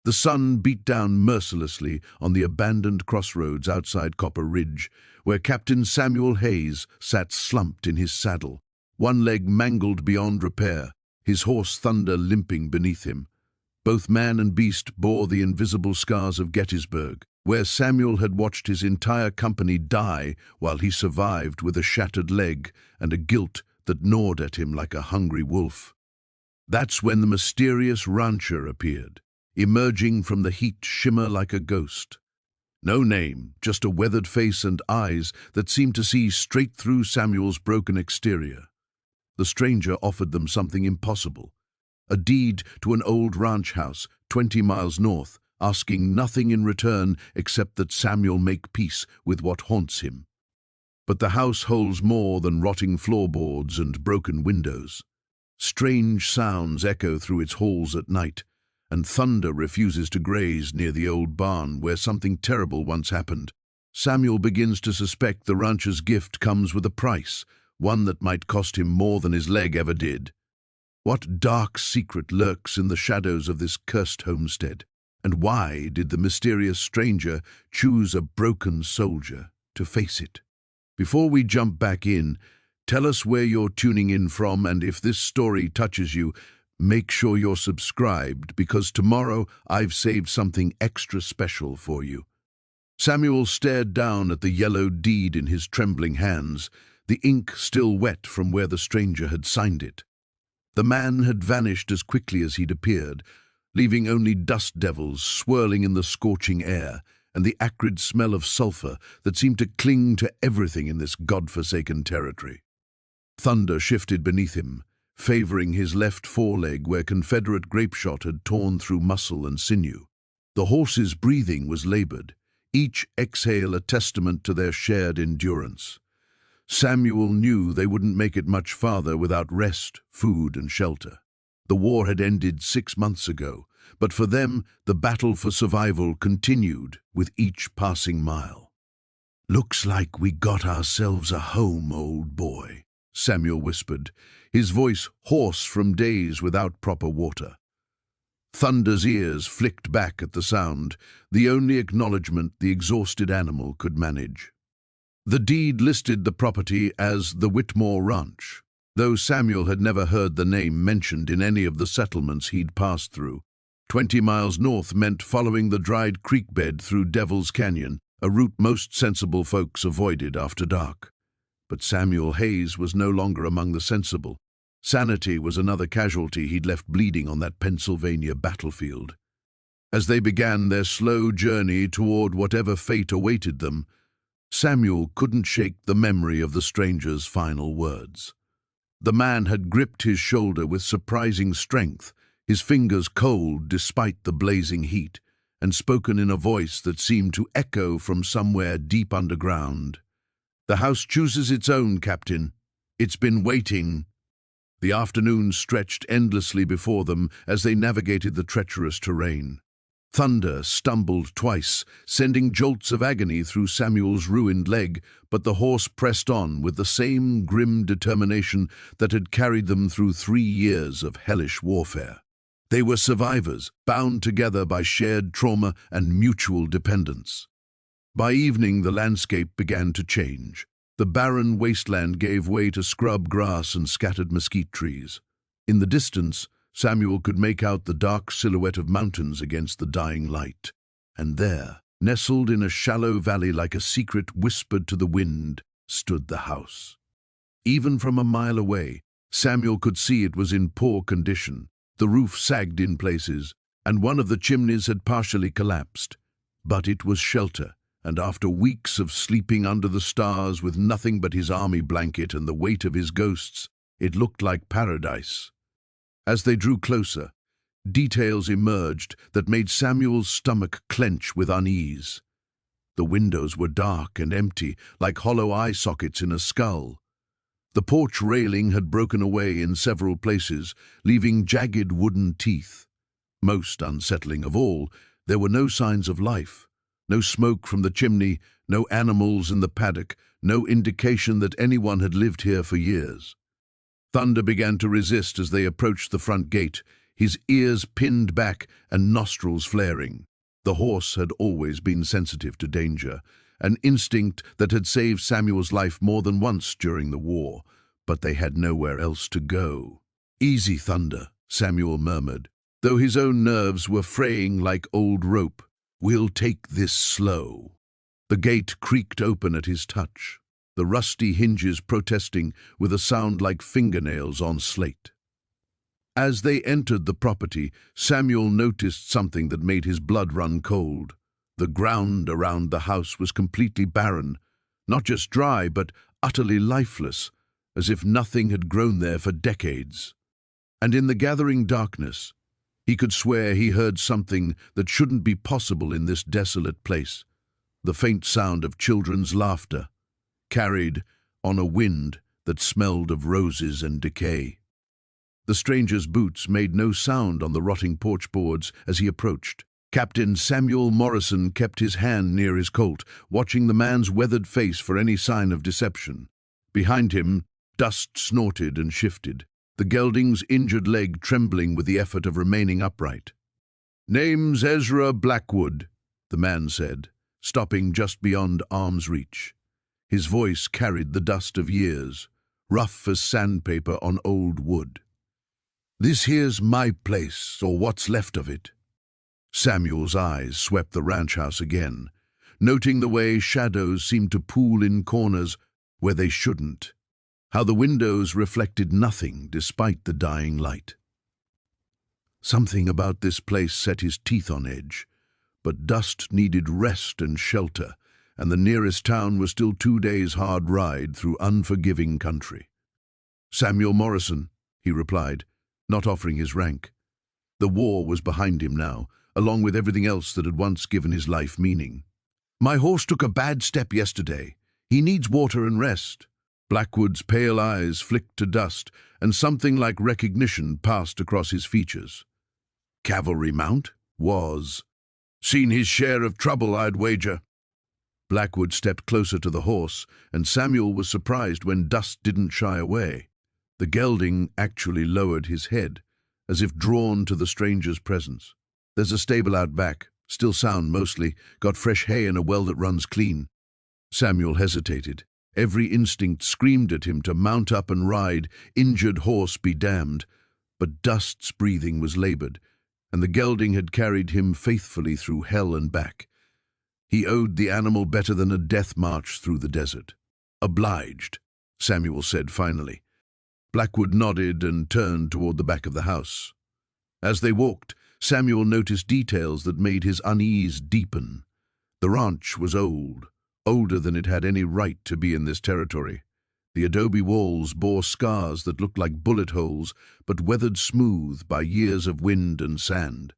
The sun beat down mercilessly on the abandoned crossroads outside Copper Ridge, where Captain Samuel Hayes sat slumped in his saddle, one leg mangled beyond repair, his horse Thunder limping beneath him. Both man and beast bore the invisible scars of Gettysburg, where Samuel had watched his entire company die while he survived with a shattered leg and a guilt that gnawed at him like a hungry wolf. That's when the mysterious rancher appeared, emerging from the heat shimmer like a ghost. No name, just a weathered face and eyes that seemed to see straight through Samuel's broken exterior. The stranger offered them something impossible, a deed to an old ranch house 20 miles north, asking nothing in return except that Samuel make peace with what haunts him. But the house holds more than rotting floorboards and broken windows. Strange sounds echo through its halls at night, and thunder refuses to graze near the old barn where something terrible once happened. Samuel begins to suspect the rancher's gift comes with a price, one that might cost him more than his leg ever did. What dark secret lurks in the shadows of this cursed homestead? And why did the mysterious stranger choose a broken soldier to face it? Before we jump back in, tell us where you're tuning in from, and if this story touches you, make sure you're subscribed, because tomorrow I've saved something extra special for you. Samuel stared down at the yellow deed in his trembling hands, the ink still wet from where the stranger had signed it. The man had vanished as quickly as he'd appeared, leaving only dust devils swirling in the scorching air and the acrid smell of sulfur that seemed to cling to everything in this god-forsaken territory. Thunder shifted beneath him, favoring his left foreleg where Confederate grapeshot had torn through muscle and sinew. The horse's breathing was labored, each exhale a testament to their shared endurance. Samuel knew they wouldn't make it much farther without rest, food, and shelter. The war had ended 6 months ago, but for them, the battle for survival continued with each passing mile. "Looks like we got ourselves a home, old boy," Samuel whispered, his voice hoarse from days without proper water. Thunder's ears flicked back at the sound, the only acknowledgement the exhausted animal could manage. The deed listed the property as the Whitmore Ranch, though Samuel had never heard the name mentioned in any of the settlements he'd passed through. 20 miles north meant following the dried creek bed through Devil's Canyon, a route most sensible folks avoided after dark. But Samuel Hayes was no longer among the sensible. Sanity was another casualty he'd left bleeding on that Pennsylvania battlefield. As they began their slow journey toward whatever fate awaited them, Samuel couldn't shake the memory of the stranger's final words. The man had gripped his shoulder with surprising strength, his fingers cold despite the blazing heat, and spoken in a voice that seemed to echo from somewhere deep underground. "The house chooses its own, Captain. It's been waiting." The afternoon stretched endlessly before them as they navigated the treacherous terrain. Thunder stumbled twice, sending jolts of agony through Samuel's ruined leg, but the horse pressed on with the same grim determination that had carried them through 3 years of hellish warfare. They were survivors, bound together by shared trauma and mutual dependence. By evening, the landscape began to change. The barren wasteland gave way to scrub grass and scattered mesquite trees. In the distance, Samuel could make out the dark silhouette of mountains against the dying light. And there, nestled in a shallow valley like a secret whispered to the wind, stood the house. Even from a mile away, Samuel could see it was in poor condition. The roof sagged in places, and one of the chimneys had partially collapsed. But it was shelter, and after weeks of sleeping under the stars with nothing but his army blanket and the weight of his ghosts, it looked like paradise. As they drew closer, details emerged that made Samuel's stomach clench with unease. The windows were dark and empty, like hollow eye sockets in a skull. The porch railing had broken away in several places, leaving jagged wooden teeth. Most unsettling of all, there were no signs of life. No smoke from the chimney, no animals in the paddock, no indication that anyone had lived here for years. Thunder began to resist as they approached the front gate, his ears pinned back and nostrils flaring. The horse had always been sensitive to danger, an instinct that had saved Samuel's life more than once during the war, but they had nowhere else to go. "Easy, Thunder," Samuel murmured, though his own nerves were fraying like old rope. "We'll take this slow." The gate creaked open at his touch, the rusty hinges protesting with a sound like fingernails on slate. As they entered the property, Samuel noticed something that made his blood run cold. The ground around the house was completely barren, not just dry, but utterly lifeless, as if nothing had grown there for decades. And in the gathering darkness, he could swear he heard something that shouldn't be possible in this desolate place, the faint sound of children's laughter, carried on a wind that smelled of roses and decay. The stranger's boots made no sound on the rotting porch boards as he approached. Captain Samuel Morrison kept his hand near his colt, watching the man's weathered face for any sign of deception. Behind him, dust snorted and shifted, the gelding's injured leg trembling with the effort of remaining upright. "Name's Ezra Blackwood," the man said, stopping just beyond arm's reach. His voice carried the dust of years, rough as sandpaper on old wood. "This here's my place, or what's left of it." Samuel's eyes swept the ranch house again, noting the way shadows seemed to pool in corners where they shouldn't, how the windows reflected nothing despite the dying light. Something about this place set his teeth on edge, but dust needed rest and shelter, and the nearest town was still 2 days' hard ride through unforgiving country. "Samuel Morrison," he replied, not offering his rank. The war was behind him now, along with everything else that had once given his life meaning. "My horse took a bad step yesterday. He needs water and rest." Blackwood's pale eyes flicked to dust, and something like recognition passed across his features. "Cavalry mount? Was. Seen his share of trouble, I'd wager." Blackwood stepped closer to the horse, and Samuel was surprised when Dust didn't shy away. The gelding actually lowered his head, as if drawn to the stranger's presence. "There's a stable out back, still sound mostly, got fresh hay and a well that runs clean." Samuel hesitated. Every instinct screamed at him to mount up and ride, injured horse be damned. But Dust's breathing was labored, and the gelding had carried him faithfully through hell and back. He owed the animal better than a death march through the desert. "Obliged," Samuel said finally. Blackwood nodded and turned toward the back of the house. As they walked, Samuel noticed details that made his unease deepen. The ranch was old, older than it had any right to be in this territory. The adobe walls bore scars that looked like bullet holes, but weathered smooth by years of wind and sand.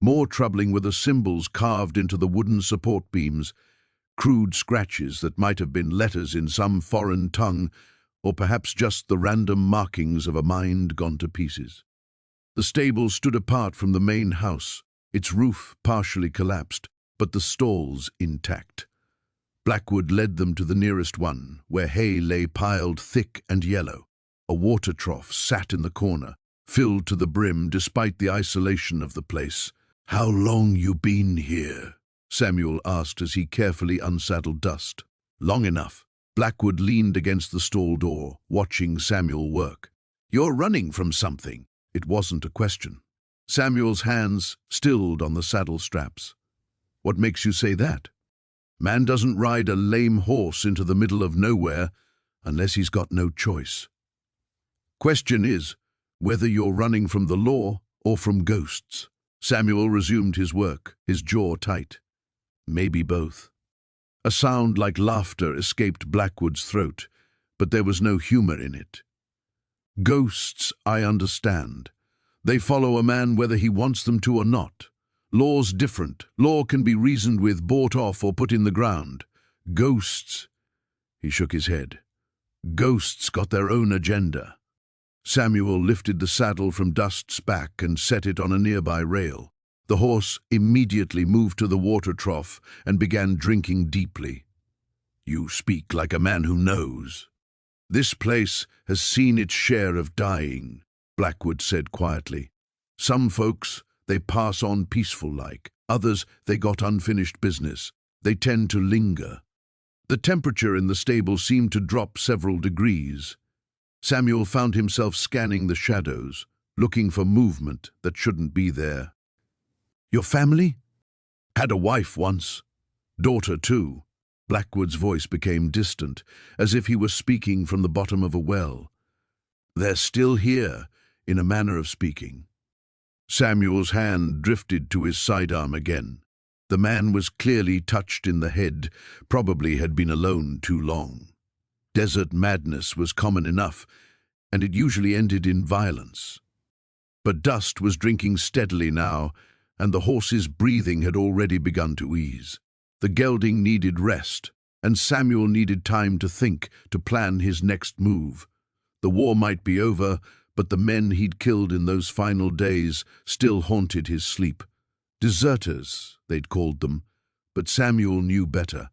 More troubling were the symbols carved into the wooden support beams, crude scratches that might have been letters in some foreign tongue, or perhaps just the random markings of a mind gone to pieces. The stable stood apart from the main house, its roof partially collapsed, but the stalls intact. Blackwood led them to the nearest one, where hay lay piled thick and yellow. A water trough sat in the corner, filled to the brim despite the isolation of the place. "How long you been here?" Samuel asked as he carefully unsaddled Dust. "Long enough." Blackwood leaned against the stall door, watching Samuel work. "You're running from something." It wasn't a question. Samuel's hands stilled on the saddle straps. "What makes you say that?" "Man doesn't ride a lame horse into the middle of nowhere unless he's got no choice. Question is whether you're running from the law or from ghosts." Samuel resumed his work, his jaw tight. "Maybe both." A sound like laughter escaped Blackwood's throat, but there was no humor in it. "Ghosts, I understand. They follow a man whether he wants them to or not. Law's different. Law can be reasoned with, bought off, or put in the ground. Ghosts," he shook his head. "Ghosts got their own agenda." Samuel lifted the saddle from Dust's back and set it on a nearby rail. The horse immediately moved to the water trough and began drinking deeply. "You speak like a man who knows." "This place has seen its share of dying," Blackwood said quietly. Some folks, they pass on peaceful like. Others, they got unfinished business. They tend to linger. The temperature in the stable seemed to drop several degrees. Samuel found himself scanning the shadows, looking for movement that shouldn't be there. "Your family?" "Had a wife once. Daughter, too." Blackwood's voice became distant, as if he were speaking from the bottom of a well. "They're still here, in a manner of speaking." Samuel's hand drifted to his sidearm again. The man was clearly touched in the head, probably had been alone too long. Desert madness was common enough, and it usually ended in violence. But dust was drinking steadily now, and the horse's breathing had already begun to ease. The gelding needed rest, and Samuel needed time to think, to plan his next move. The war might be over, but the men he'd killed in those final days still haunted his sleep. Deserters, they'd called them, but Samuel knew better.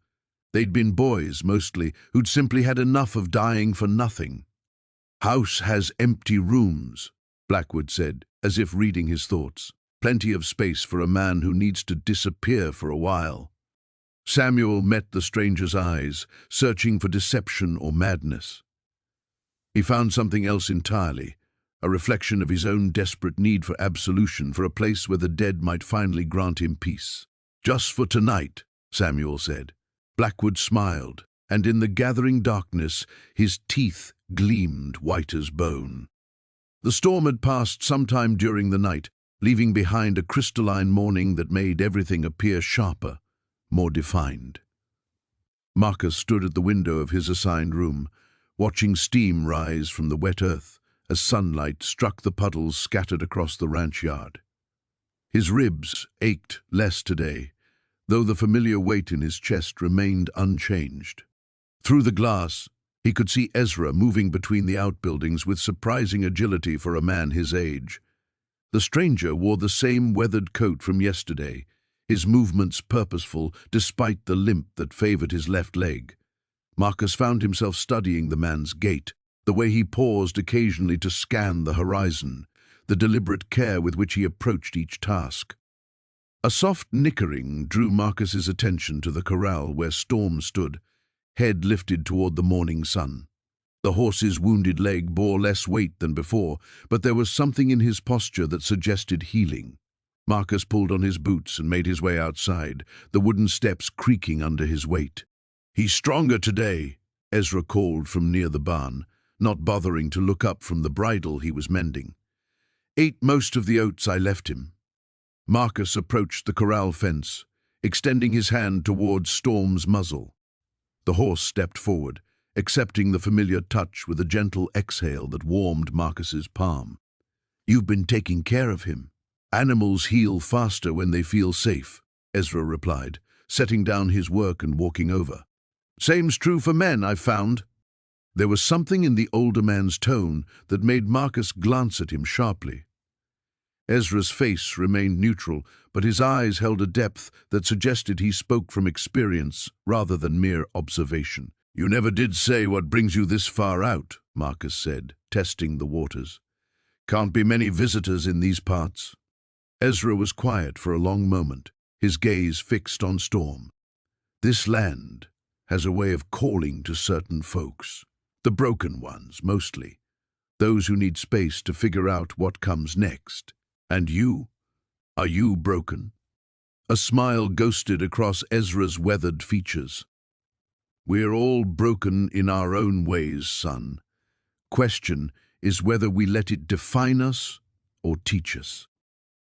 They'd been boys, mostly, who'd simply had enough of dying for nothing. "House has empty rooms," Blackwood said, as if reading his thoughts. "Plenty of space for a man who needs to disappear for a while." Samuel met the stranger's eyes, searching for deception or madness. He found something else entirely, a reflection of his own desperate need for absolution, for a place where the dead might finally grant him peace. "Just for tonight," Samuel said. Blackwood smiled, and in the gathering darkness his teeth gleamed white as bone. The storm had passed sometime during the night, leaving behind a crystalline morning that made everything appear sharper, more defined. Marcus stood at the window of his assigned room, watching steam rise from the wet earth as sunlight struck the puddles scattered across the ranch yard. His ribs ached less today, though the familiar weight in his chest remained unchanged. Through the glass, he could see Ezra moving between the outbuildings with surprising agility for a man his age. The stranger wore the same weathered coat from yesterday, his movements purposeful despite the limp that favored his left leg. Marcus found himself studying the man's gait, the way he paused occasionally to scan the horizon, the deliberate care with which he approached each task. A soft nickering drew Marcus's attention to the corral where Storm stood, head lifted toward the morning sun. The horse's wounded leg bore less weight than before, but there was something in his posture that suggested healing. Marcus pulled on his boots and made his way outside, the wooden steps creaking under his weight. "He's stronger today," Ezra called from near the barn, not bothering to look up from the bridle he was mending. "Ate most of the oats I left him." Marcus approached the corral fence, extending his hand towards Storm's muzzle. The horse stepped forward, accepting the familiar touch with a gentle exhale that warmed Marcus's palm. "You've been taking care of him." "Animals heal faster when they feel safe," Ezra replied, setting down his work and walking over. "Same's true for men, I've found." There was something in the older man's tone that made Marcus glance at him sharply. Ezra's face remained neutral, but his eyes held a depth that suggested he spoke from experience rather than mere observation. "You never did say what brings you this far out," Marcus said, testing the waters. "Can't be many visitors in these parts." Ezra was quiet for a long moment, his gaze fixed on Storm. "This land has a way of calling to certain folks. The broken ones, mostly. Those who need space to figure out what comes next. And you? Are you broken?" A smile ghosted across Ezra's weathered features. "We're all broken in our own ways, son. Question is whether we let it define us or teach us."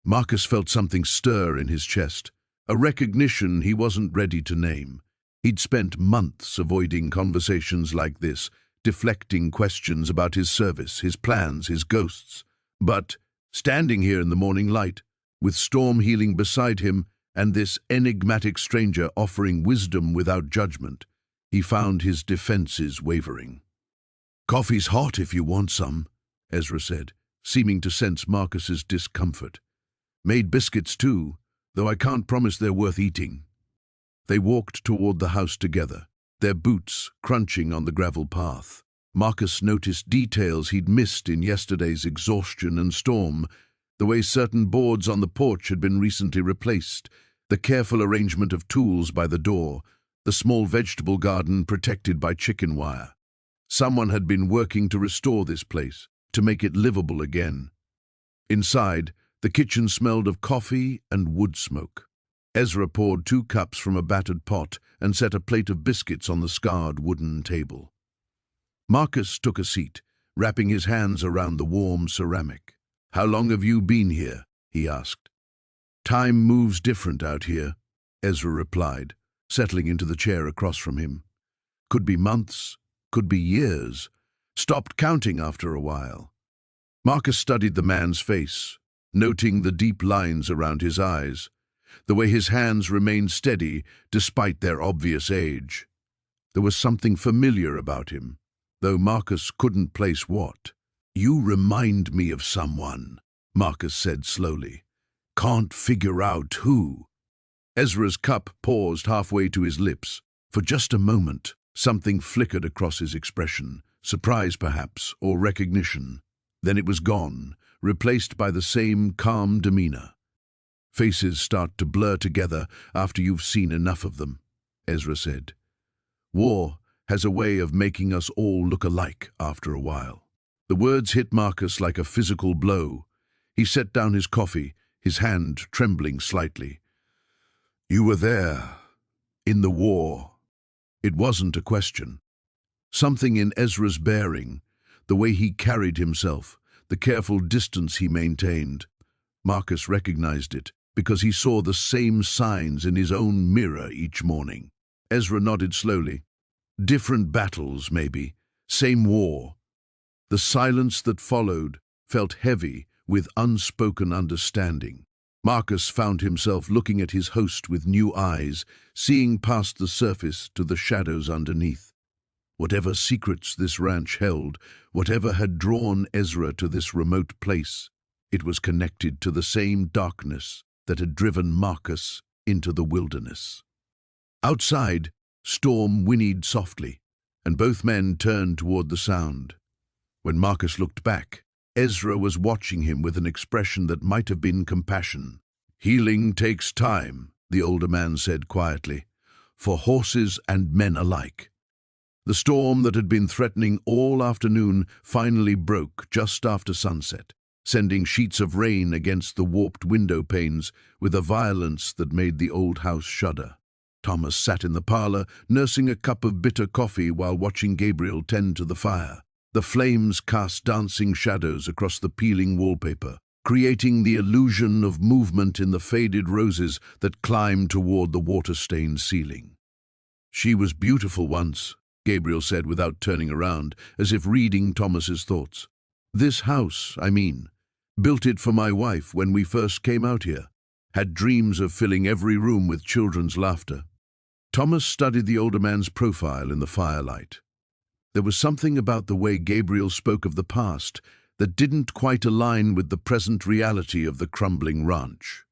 Marcus felt something stir in his chest, a recognition he wasn't ready to name. He'd spent months avoiding conversations like this, deflecting questions about his service, his plans, his ghosts. But standing here in the morning light, with Storm healing beside him and this enigmatic stranger offering wisdom without judgment, he found his defenses wavering. "Coffee's hot if you want some," Ezra said, seeming to sense Marcus's discomfort. "Made biscuits too, though I can't promise they're worth eating." They walked toward the house together, their boots crunching on the gravel path. Marcus noticed details he'd missed in yesterday's exhaustion and storm, The way certain boards on the porch had been recently replaced, the careful arrangement of tools by the door, the small vegetable garden protected by chicken wire. Someone had been working to restore this place, to make it livable again. Inside, the kitchen smelled of coffee and wood smoke. Ezra poured 2 cups from a battered pot and set a plate of biscuits on the scarred wooden table. Marcus took a seat, wrapping his hands around the warm ceramic. "How long have you been here?" he asked. "Time moves different out here," Ezra replied, settling into the chair across from him. "Could be months, could be years. Stopped counting after a while." Marcus studied the man's face, noting the deep lines around his eyes, the way his hands remained steady despite their obvious age. There was something familiar about him, though Marcus couldn't place what. "You remind me of someone," Marcus said slowly. "Can't figure out who." Ezra's cup paused halfway to his lips. For just a moment, something flickered across his expression, surprise perhaps, or recognition. Then it was gone, replaced by the same calm demeanor. "Faces start to blur together after you've seen enough of them," Ezra said. "War has a way of making us all look alike after a while." The words hit Marcus like a physical blow. He set down his coffee, his hand trembling slightly. "You were there, in the war." It wasn't a question. Something in Ezra's bearing, the way he carried himself, the careful distance he maintained. Marcus recognized it, because he saw the same signs in his own mirror each morning. Ezra nodded slowly. Different battles, maybe. Same war. The silence that followed felt heavy with unspoken understanding. Marcus found himself looking at his host with new eyes, seeing past the surface to the shadows underneath. Whatever secrets this ranch held, whatever had drawn Ezra to this remote place, it was connected to the same darkness that had driven Marcus into the wilderness. Outside, storm whinnied softly, and both men turned toward the sound. When Marcus looked back, Ezra was watching him with an expression that might have been compassion. "Healing takes time," the older man said quietly, "for horses and men alike." The storm that had been threatening all afternoon finally broke just after sunset, sending sheets of rain against the warped window panes with a violence that made the old house shudder. Thomas sat in the parlor, nursing a cup of bitter coffee while watching Gabriel tend to the fire. The flames cast dancing shadows across the peeling wallpaper, creating the illusion of movement in the faded roses that climbed toward the water-stained ceiling. "She was beautiful once," Gabriel said without turning around, as if reading Thomas's thoughts. "This house, I mean. Built it for my wife when we first came out here. Had dreams of filling every room with children's laughter." Thomas studied the older man's profile in the firelight. There was something about the way Gabriel spoke of the past that didn't quite align with the present reality of the crumbling ranch.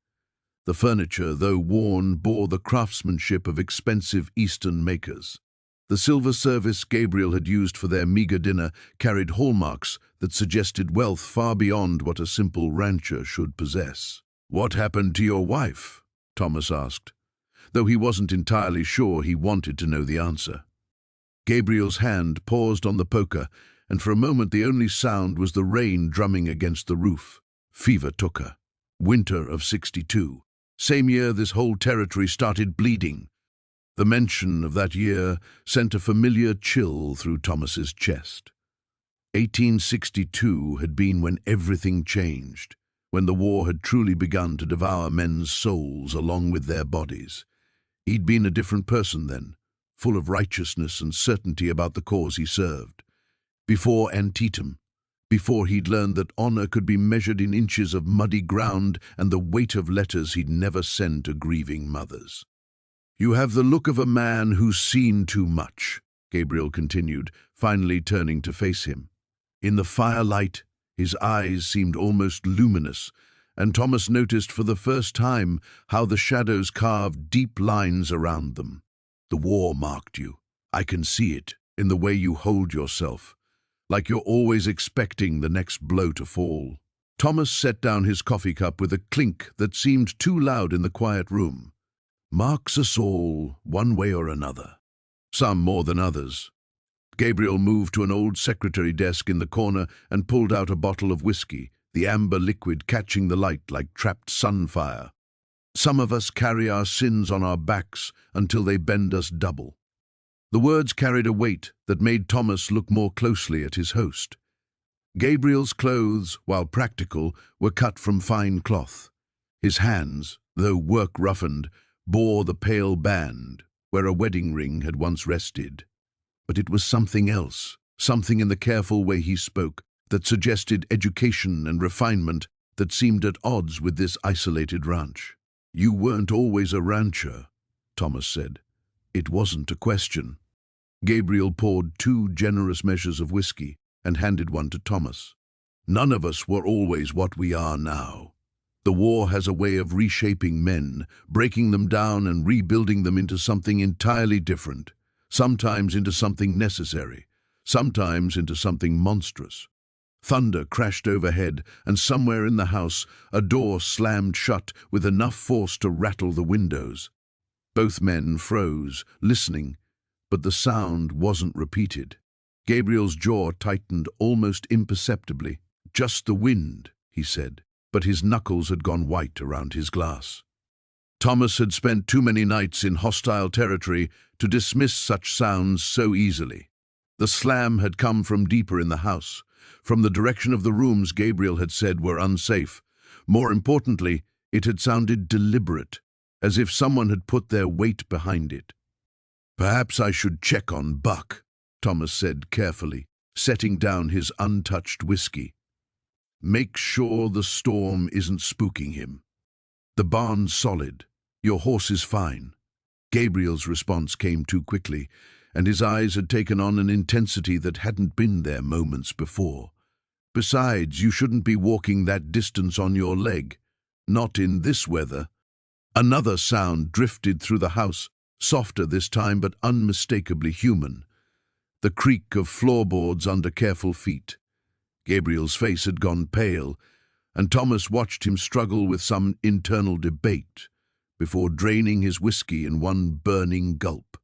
The furniture, though worn, bore the craftsmanship of expensive Eastern makers. The silver service Gabriel had used for their meager dinner carried hallmarks that suggested wealth far beyond what a simple rancher should possess. "What happened to your wife?" Thomas asked, though he wasn't entirely sure he wanted to know the answer. Gabriel's hand paused on the poker, and for a moment the only sound was the rain drumming against the roof. Fever took her. Winter of '62. Same year this whole territory started bleeding. The mention of that year sent a familiar chill through Thomas's chest. 1862 had been when everything changed, when the war had truly begun to devour men's souls along with their bodies. He'd been a different person then, full of righteousness and certainty about the cause he served. Before Antietam, before he'd learned that honor could be measured in inches of muddy ground and the weight of letters he'd never send to grieving mothers. "You have the look of a man who's seen too much," Gabriel continued, finally turning to face him. In the firelight, his eyes seemed almost luminous, and Thomas noticed for the first time how the shadows carved deep lines around them. "The war marked you. I can see it in the way you hold yourself, like you're always expecting the next blow to fall." Thomas set down his coffee cup with a clink that seemed too loud in the quiet room. "Marks us all, one way or another. Some more than others." Gabriel moved to an old secretary desk in the corner and pulled out a bottle of whiskey, the amber liquid catching the light like trapped sunfire. "Some of us carry our sins on our backs until they bend us double." The words carried a weight that made Thomas look more closely at his host. Gabriel's clothes, while practical, were cut from fine cloth. His hands, though work-roughened, bore the pale band where a wedding ring had once rested. But it was something else, something in the careful way he spoke, that suggested education and refinement that seemed at odds with this isolated ranch. "You weren't always a rancher," Thomas said. "It wasn't a question." Gabriel poured 2 generous measures of whiskey and handed one to Thomas. "None of us were always what we are now. The war has a way of reshaping men, breaking them down and rebuilding them into something entirely different, sometimes into something necessary, sometimes into something monstrous." Thunder crashed overhead, and somewhere in the house a door slammed shut with enough force to rattle the windows. Both men froze, listening, but the sound wasn't repeated. Gabriel's jaw tightened almost imperceptibly. "Just the wind," he said, but his knuckles had gone white around his glass. Thomas had spent too many nights in hostile territory to dismiss such sounds so easily. The slam had come from deeper in the house, from the direction of the rooms Gabriel had said were unsafe. More importantly, it had sounded deliberate, as if someone had put their weight behind it. "Perhaps I should check on Buck," Thomas said carefully, setting down his untouched whiskey. "Make sure the storm isn't spooking him. The barn's solid. Your horse is fine." Gabriel's response came too quickly, and his eyes had taken on an intensity that hadn't been there moments before. "Besides, you shouldn't be walking that distance on your leg. Not in this weather." Another sound drifted through the house, softer this time but unmistakably human. The creak of floorboards under careful feet. Gabriel's face had gone pale, and Thomas watched him struggle with some internal debate before draining his whiskey in one burning gulp.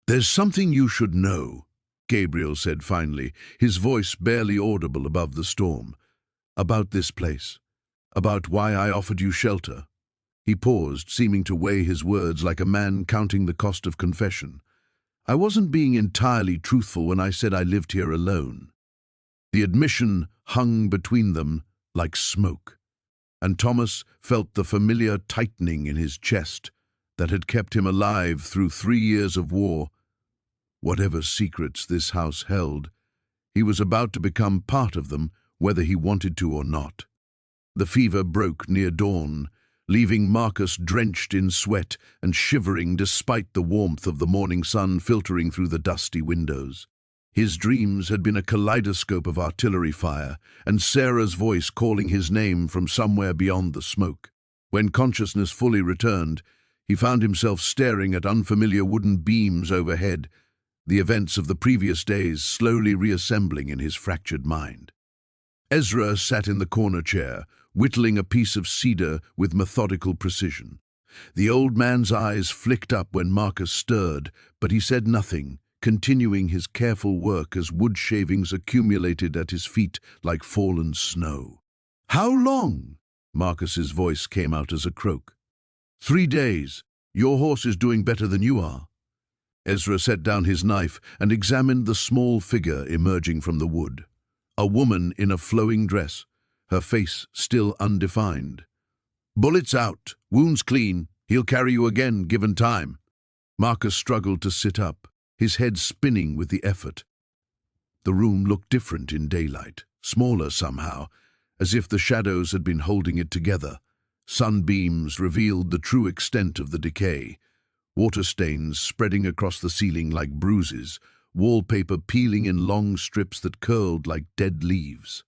"There's something you should know," Gabriel said finally, his voice barely audible above the storm. "About this place. About why I offered you shelter." He paused, seeming to weigh his words like a man counting the cost of confession. "I wasn't being entirely truthful when I said I lived here alone." The admission hung between them like smoke, and Thomas felt the familiar tightening in his chest that had kept him alive through 3 years of war. Whatever secrets this house held, he was about to become part of them, whether he wanted to or not. The fever broke near dawn, leaving Marcus drenched in sweat and shivering despite the warmth of the morning sun filtering through the dusty windows. His dreams had been a kaleidoscope of artillery fire and Sarah's voice calling his name from somewhere beyond the smoke. When consciousness fully returned, he found himself staring at unfamiliar wooden beams overhead, the events of the previous days slowly reassembling in his fractured mind. Ezra sat in the corner chair, whittling a piece of cedar with methodical precision. The old man's eyes flicked up when Marcus stirred, but he said nothing, continuing his careful work as wood shavings accumulated at his feet like fallen snow. "How long?" Marcus's voice came out as a croak. 3 days. Your horse is doing better than you are." Ezra set down his knife and examined the small figure emerging from the wood. A woman in a flowing dress, her face still undefined. "Bullets out, wounds clean, he'll carry you again, given time." Marcus struggled to sit up, his head spinning with the effort. The room looked different in daylight, smaller somehow, as if the shadows had been holding it together. Sunbeams revealed the true extent of the decay, water stains spreading across the ceiling like bruises, wallpaper peeling in long strips that curled like dead leaves.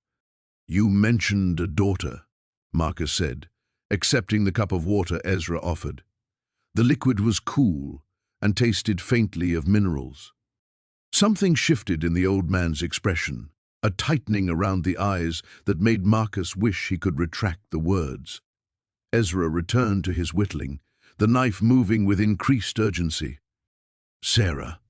"You mentioned a daughter," Marcus said, accepting the cup of water Ezra offered. The liquid was cool and tasted faintly of minerals. Something shifted in the old man's expression, a tightening around the eyes that made Marcus wish he could retract the words. Ezra returned to his whittling, the knife moving with increased urgency. Sarah.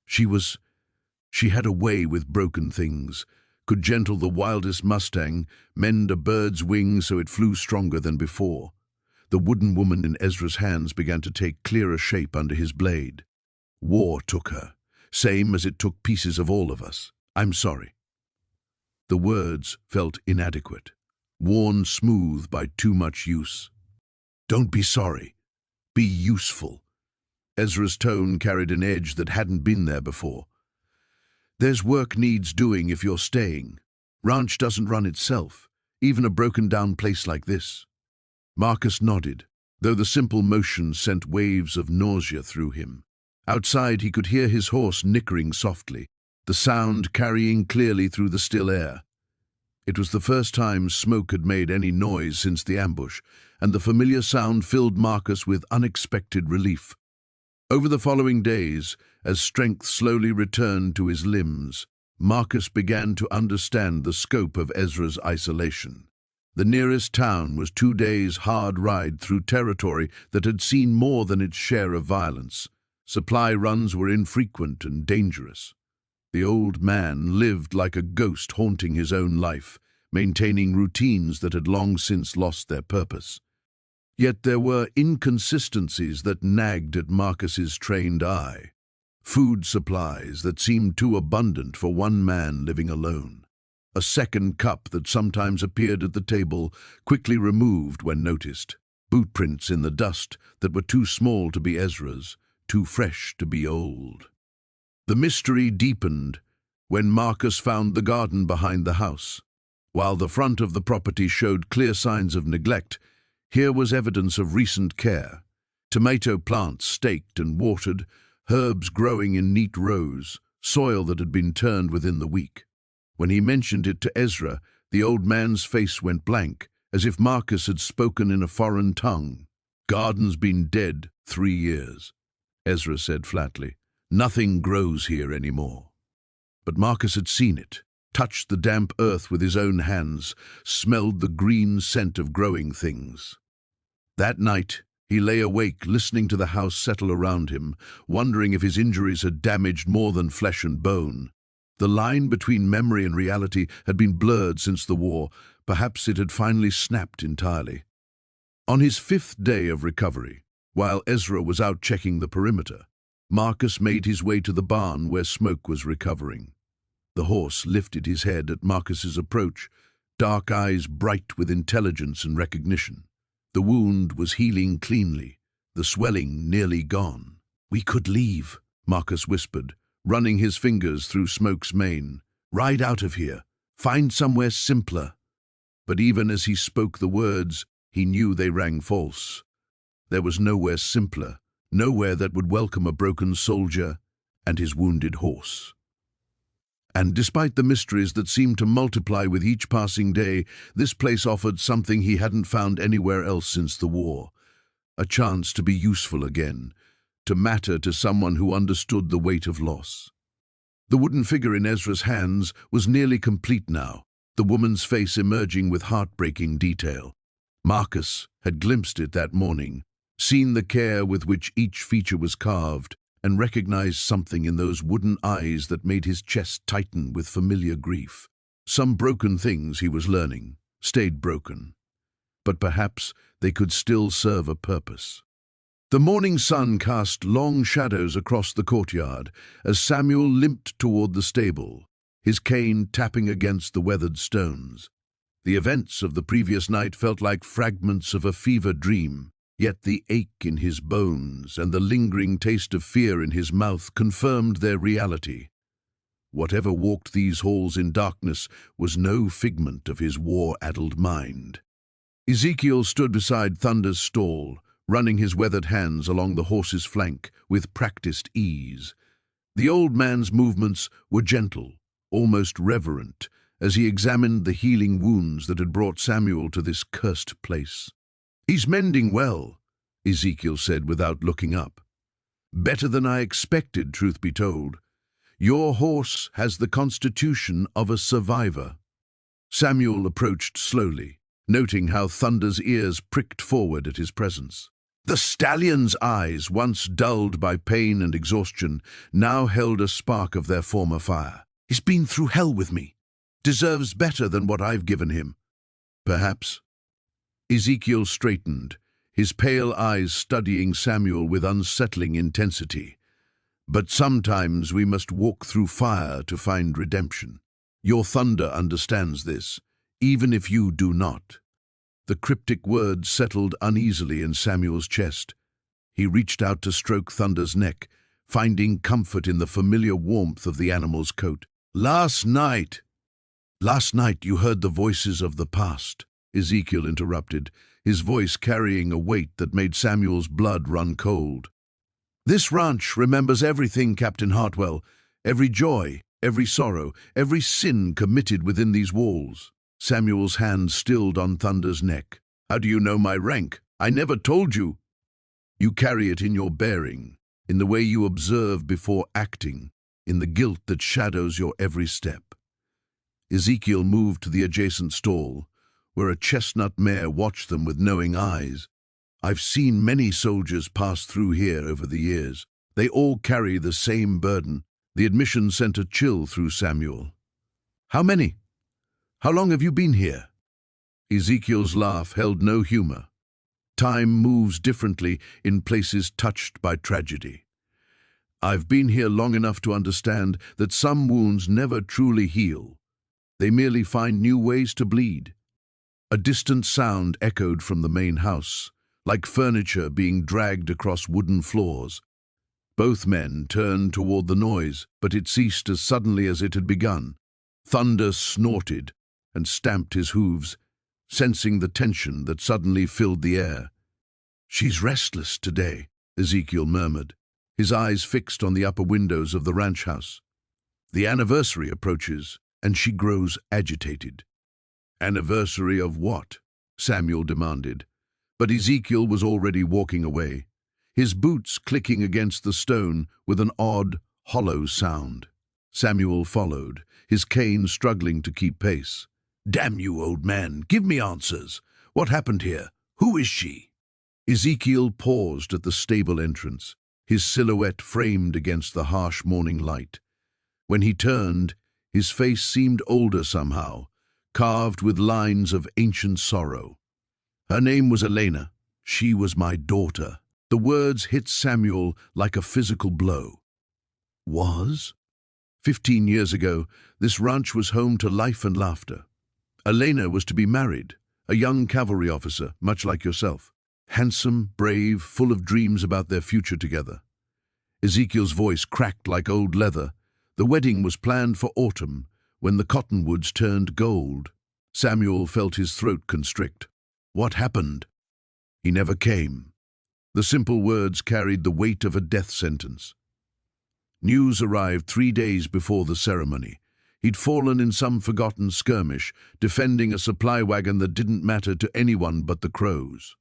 She had a way with broken things, could gentle the wildest mustang, mend a bird's wing so it flew stronger than before. The wooden woman in Ezra's hands began to take clearer shape under his blade. War took her, same as it took pieces of all of us. I'm sorry. The words felt inadequate, worn smooth by too much use. Don't be sorry. Be useful. Ezra's tone carried an edge that hadn't been there before. There's work needs doing if you're staying. Ranch doesn't run itself, even a broken-down place like this. Marcus nodded, though the simple motion sent waves of nausea through him. Outside he could hear his horse nickering softly, the sound carrying clearly through the still air. It was the first time smoke had made any noise since the ambush, and the familiar sound filled Marcus with unexpected relief. Over the following days, as strength slowly returned to his limbs, Marcus began to understand the scope of Ezra's isolation. The nearest town was 2 days' hard ride through territory that had seen more than its share of violence. Supply runs were infrequent and dangerous. The old man lived like a ghost haunting his own life, maintaining routines that had long since lost their purpose. Yet there were inconsistencies that nagged at Marcus's trained eye. Food supplies that seemed too abundant for one man living alone. A second cup that sometimes appeared at the table, quickly removed when noticed. Bootprints in the dust that were too small to be Ezra's, too fresh to be old. The mystery deepened when Marcus found the garden behind the house. While the front of the property showed clear signs of neglect, here was evidence of recent care. Tomato plants staked and watered, herbs growing in neat rows, soil that had been turned within the week. When he mentioned it to Ezra, the old man's face went blank, as if Marcus had spoken in a foreign tongue. Garden's been dead 3 years, Ezra said flatly. Nothing grows here anymore. But Marcus had seen it, touched the damp earth with his own hands, smelled the green scent of growing things. That night, he lay awake listening to the house settle around him, wondering if his injuries had damaged more than flesh and bone. The line between memory and reality had been blurred since the war. Perhaps it had finally snapped entirely. On his 5th day of recovery, while Ezra was out checking the perimeter, Marcus made his way to the barn where Smoke was recovering. The horse lifted his head at Marcus's approach, dark eyes bright with intelligence and recognition. The wound was healing cleanly, the swelling nearly gone. "We could leave," Marcus whispered, running his fingers through Smoke's mane. "Ride out of here. Find somewhere simpler." But even as he spoke the words, he knew they rang false. There was nowhere simpler, nowhere that would welcome a broken soldier and his wounded horse. And despite the mysteries that seemed to multiply with each passing day, this place offered something he hadn't found anywhere else since the war. A chance to be useful again, to matter to someone who understood the weight of loss. The wooden figure in Ezra's hands was nearly complete now, the woman's face emerging with heartbreaking detail. Marcus had glimpsed it that morning, seen the care with which each feature was carved, and recognized something in those wooden eyes that made his chest tighten with familiar grief. Some broken things, he was learning, stayed broken. But perhaps they could still serve a purpose. The morning sun cast long shadows across the courtyard as Samuel limped toward the stable, his cane tapping against the weathered stones. The events of the previous night felt like fragments of a fever dream, yet the ache in his bones and the lingering taste of fear in his mouth confirmed their reality. Whatever walked these halls in darkness was no figment of his war-addled mind. Ezekiel stood beside Thunder's stall, running his weathered hands along the horse's flank with practiced ease. The old man's movements were gentle, almost reverent, as he examined the healing wounds that had brought Samuel to this cursed place. "He's mending well," Ezekiel said without looking up. "Better than I expected, truth be told. Your horse has the constitution of a survivor." Samuel approached slowly, noting how Thunder's ears pricked forward at his presence. The stallion's eyes, once dulled by pain and exhaustion, now held a spark of their former fire. "He's been through hell with me. Deserves better than what I've given him." "Perhaps." Ezekiel straightened, his pale eyes studying Samuel with unsettling intensity. "But sometimes we must walk through fire to find redemption. Your Thunder understands this, even if you do not." The cryptic words settled uneasily in Samuel's chest. He reached out to stroke Thunder's neck, finding comfort in the familiar warmth of the animal's coat. Last night you heard the voices of the past," Ezekiel interrupted, his voice carrying a weight that made Samuel's blood run cold. "This ranch remembers everything, Captain Hartwell, every joy, every sorrow, every sin committed within these walls." Samuel's hand stilled on Thunder's neck. "How do you know my rank? I never told you." "You carry it in your bearing, in the way you observe before acting, in the guilt that shadows your every step." Ezekiel moved to the adjacent stall, where a chestnut mare watched them with knowing eyes. "I've seen many soldiers pass through here over the years. They all carry the same burden." The admission sent a chill through Samuel. "How many? How long have you been here?" Ezekiel's laugh held no humor. Time moves differently in places touched by tragedy. "I've been here long enough to understand that some wounds never truly heal. They merely find new ways to bleed." A distant sound echoed from the main house, like furniture being dragged across wooden floors. Both men turned toward the noise, but it ceased as suddenly as it had begun. Thunder snorted and stamped his hooves, sensing the tension that suddenly filled the air. "She's restless today," Ezekiel murmured, his eyes fixed on the upper windows of the ranch house. "The anniversary approaches, and she grows agitated." "Anniversary of what?" Samuel demanded. But Ezekiel was already walking away, his boots clicking against the stone with an odd, hollow sound. Samuel followed, his cane struggling to keep pace. "Damn you, old man, give me answers. What happened here? Who is she?" Ezekiel paused at the stable entrance, his silhouette framed against the harsh morning light. When he turned, his face seemed older somehow, carved with lines of ancient sorrow. "Her name was Elena. She was my daughter." The words hit Samuel like a physical blow. Was? 15 years ago, this ranch was home to life and laughter. Elena was to be married, a young cavalry officer, much like yourself. Handsome, brave, full of dreams about their future together. Ezekiel's voice cracked like old leather. The wedding was planned for autumn, when the cottonwoods turned gold. Samuel felt his throat constrict. What happened? He never came. The simple words carried the weight of a death sentence. News arrived 3 days before the ceremony. He'd fallen in some forgotten skirmish, defending a supply wagon that didn't matter to anyone but the crows.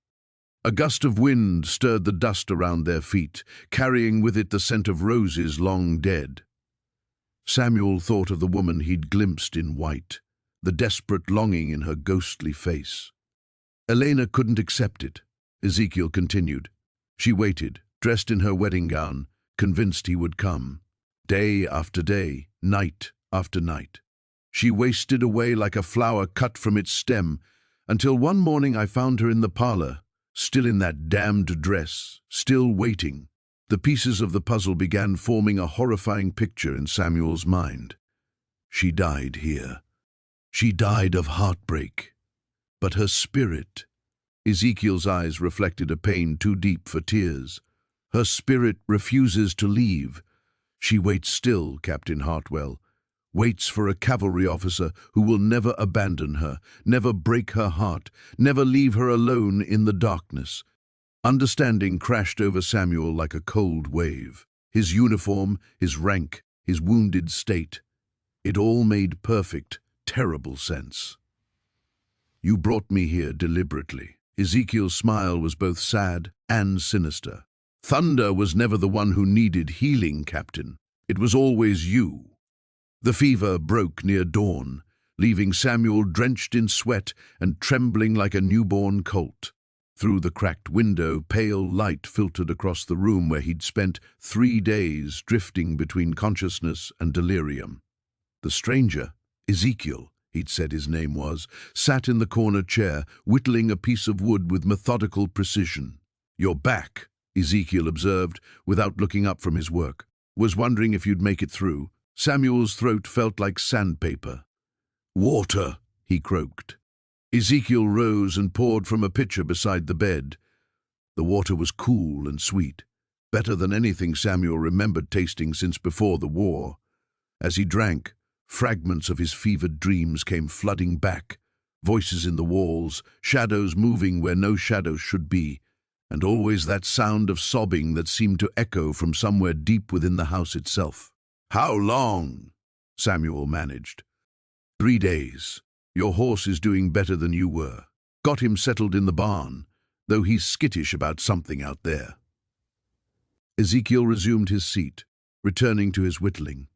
A gust of wind stirred the dust around their feet, carrying with it the scent of roses long dead. Samuel thought of the woman he'd glimpsed in white, the desperate longing in her ghostly face. Elena couldn't accept it, Ezekiel continued. She waited, dressed in her wedding gown, convinced he would come. Day after day, night after night. She wasted away like a flower cut from its stem, until one morning I found her in the parlor, still in that damned dress, still waiting. The pieces of the puzzle began forming a horrifying picture in Samuel's mind. She died here. She died of heartbreak. But her spirit... Ezekiel's eyes reflected a pain too deep for tears. Her spirit refuses to leave. She waits still, Captain Hartwell. Waits for a cavalry officer who will never abandon her, never break her heart, never leave her alone in the darkness. Understanding crashed over Samuel like a cold wave. His uniform, his rank, his wounded state. It all made perfect, terrible sense. You brought me here deliberately. Ezekiel's smile was both sad and sinister. Thunder was never the one who needed healing, Captain. It was always you. The fever broke near dawn, leaving Samuel drenched in sweat and trembling like a newborn colt. Through the cracked window, pale light filtered across the room where he'd spent 3 days drifting between consciousness and delirium. The stranger, Ezekiel, he'd said his name was, sat in the corner chair, whittling a piece of wood with methodical precision. "You're back," Ezekiel observed, without looking up from his work. "Was wondering if you'd make it through." Samuel's throat felt like sandpaper. "Water," he croaked. Ezekiel rose and poured from a pitcher beside the bed. The water was cool and sweet, better than anything Samuel remembered tasting since before the war. As he drank, fragments of his fevered dreams came flooding back, voices in the walls, shadows moving where no shadows should be, and always that sound of sobbing that seemed to echo from somewhere deep within the house itself. "How long?" Samuel managed. 3 days. Your horse is doing better than you were. Got him settled in the barn, though he's skittish about something out there." Ezekiel resumed his seat, returning to his whittling.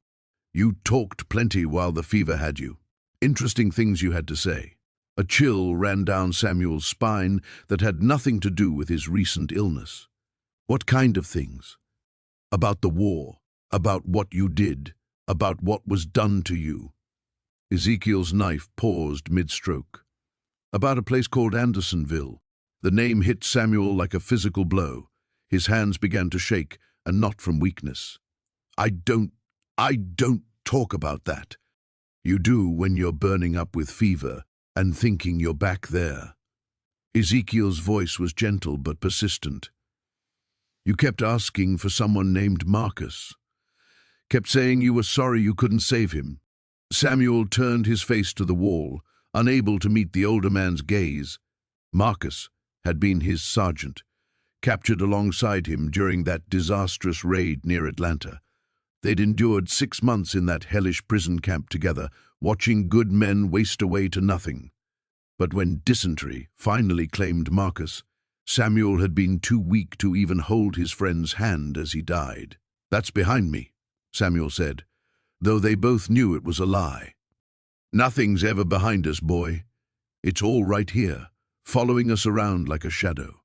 "You talked plenty while the fever had you. Interesting things you had to say." A chill ran down Samuel's spine that had nothing to do with his recent illness. "What kind of things?" "About the war, about what you did, about what was done to you." Ezekiel's knife paused mid-stroke. "About a place called Andersonville." The name hit Samuel like a physical blow. His hands began to shake, and not from weakness. I don't talk about that." "You do when you're burning up with fever and thinking you're back there." Ezekiel's voice was gentle but persistent. "You kept asking for someone named Marcus. Kept saying you were sorry you couldn't save him." Samuel turned his face to the wall, unable to meet the older man's gaze. Marcus had been his sergeant, captured alongside him during that disastrous raid near Atlanta. They'd endured 6 months in that hellish prison camp together, watching good men waste away to nothing. But when dysentery finally claimed Marcus, Samuel had been too weak to even hold his friend's hand as he died. "That's behind me," Samuel said, though they both knew it was a lie. "Nothing's ever behind us, boy. It's all right here, following us around like a shadow."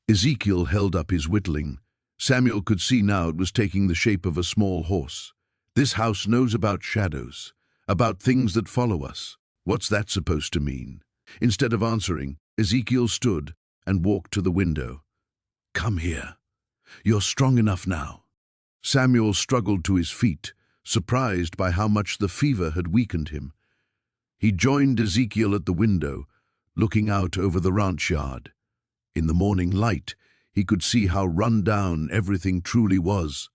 Ezekiel held up his whittling. Samuel could see now it was taking the shape of a small horse. "This house knows about shadows, about things that follow us. What's that supposed to mean?" Instead of answering, Ezekiel stood and walked to the window. "Come here. You're strong enough now." Samuel struggled to his feet, surprised by how much the fever had weakened him. He joined Ezekiel at the window, looking out over the ranch yard. In the morning light, he could see how run down everything truly was.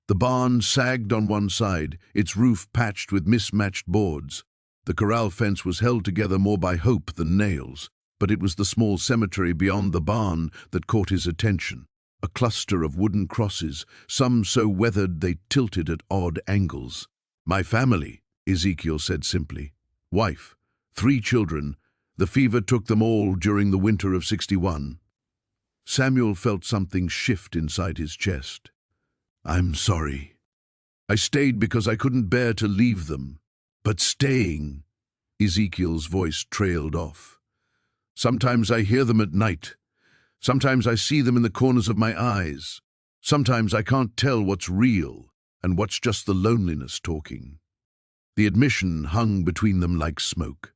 The barn sagged on one side, its roof patched with mismatched boards. The corral fence was held together more by hope than nails, but it was the small cemetery beyond the barn that caught his attention. A cluster of wooden crosses, some so weathered they tilted at odd angles. "My family," Ezekiel said simply. "Wife, 3 children. The fever took them all during the winter of '61. Samuel felt something shift inside his chest. "I'm sorry. I stayed because I couldn't bear to leave them. But staying," Ezekiel's voice trailed off. "Sometimes I hear them at night. Sometimes I see them in the corners of my eyes. Sometimes I can't tell what's real and what's just the loneliness talking." The admission hung between them like smoke.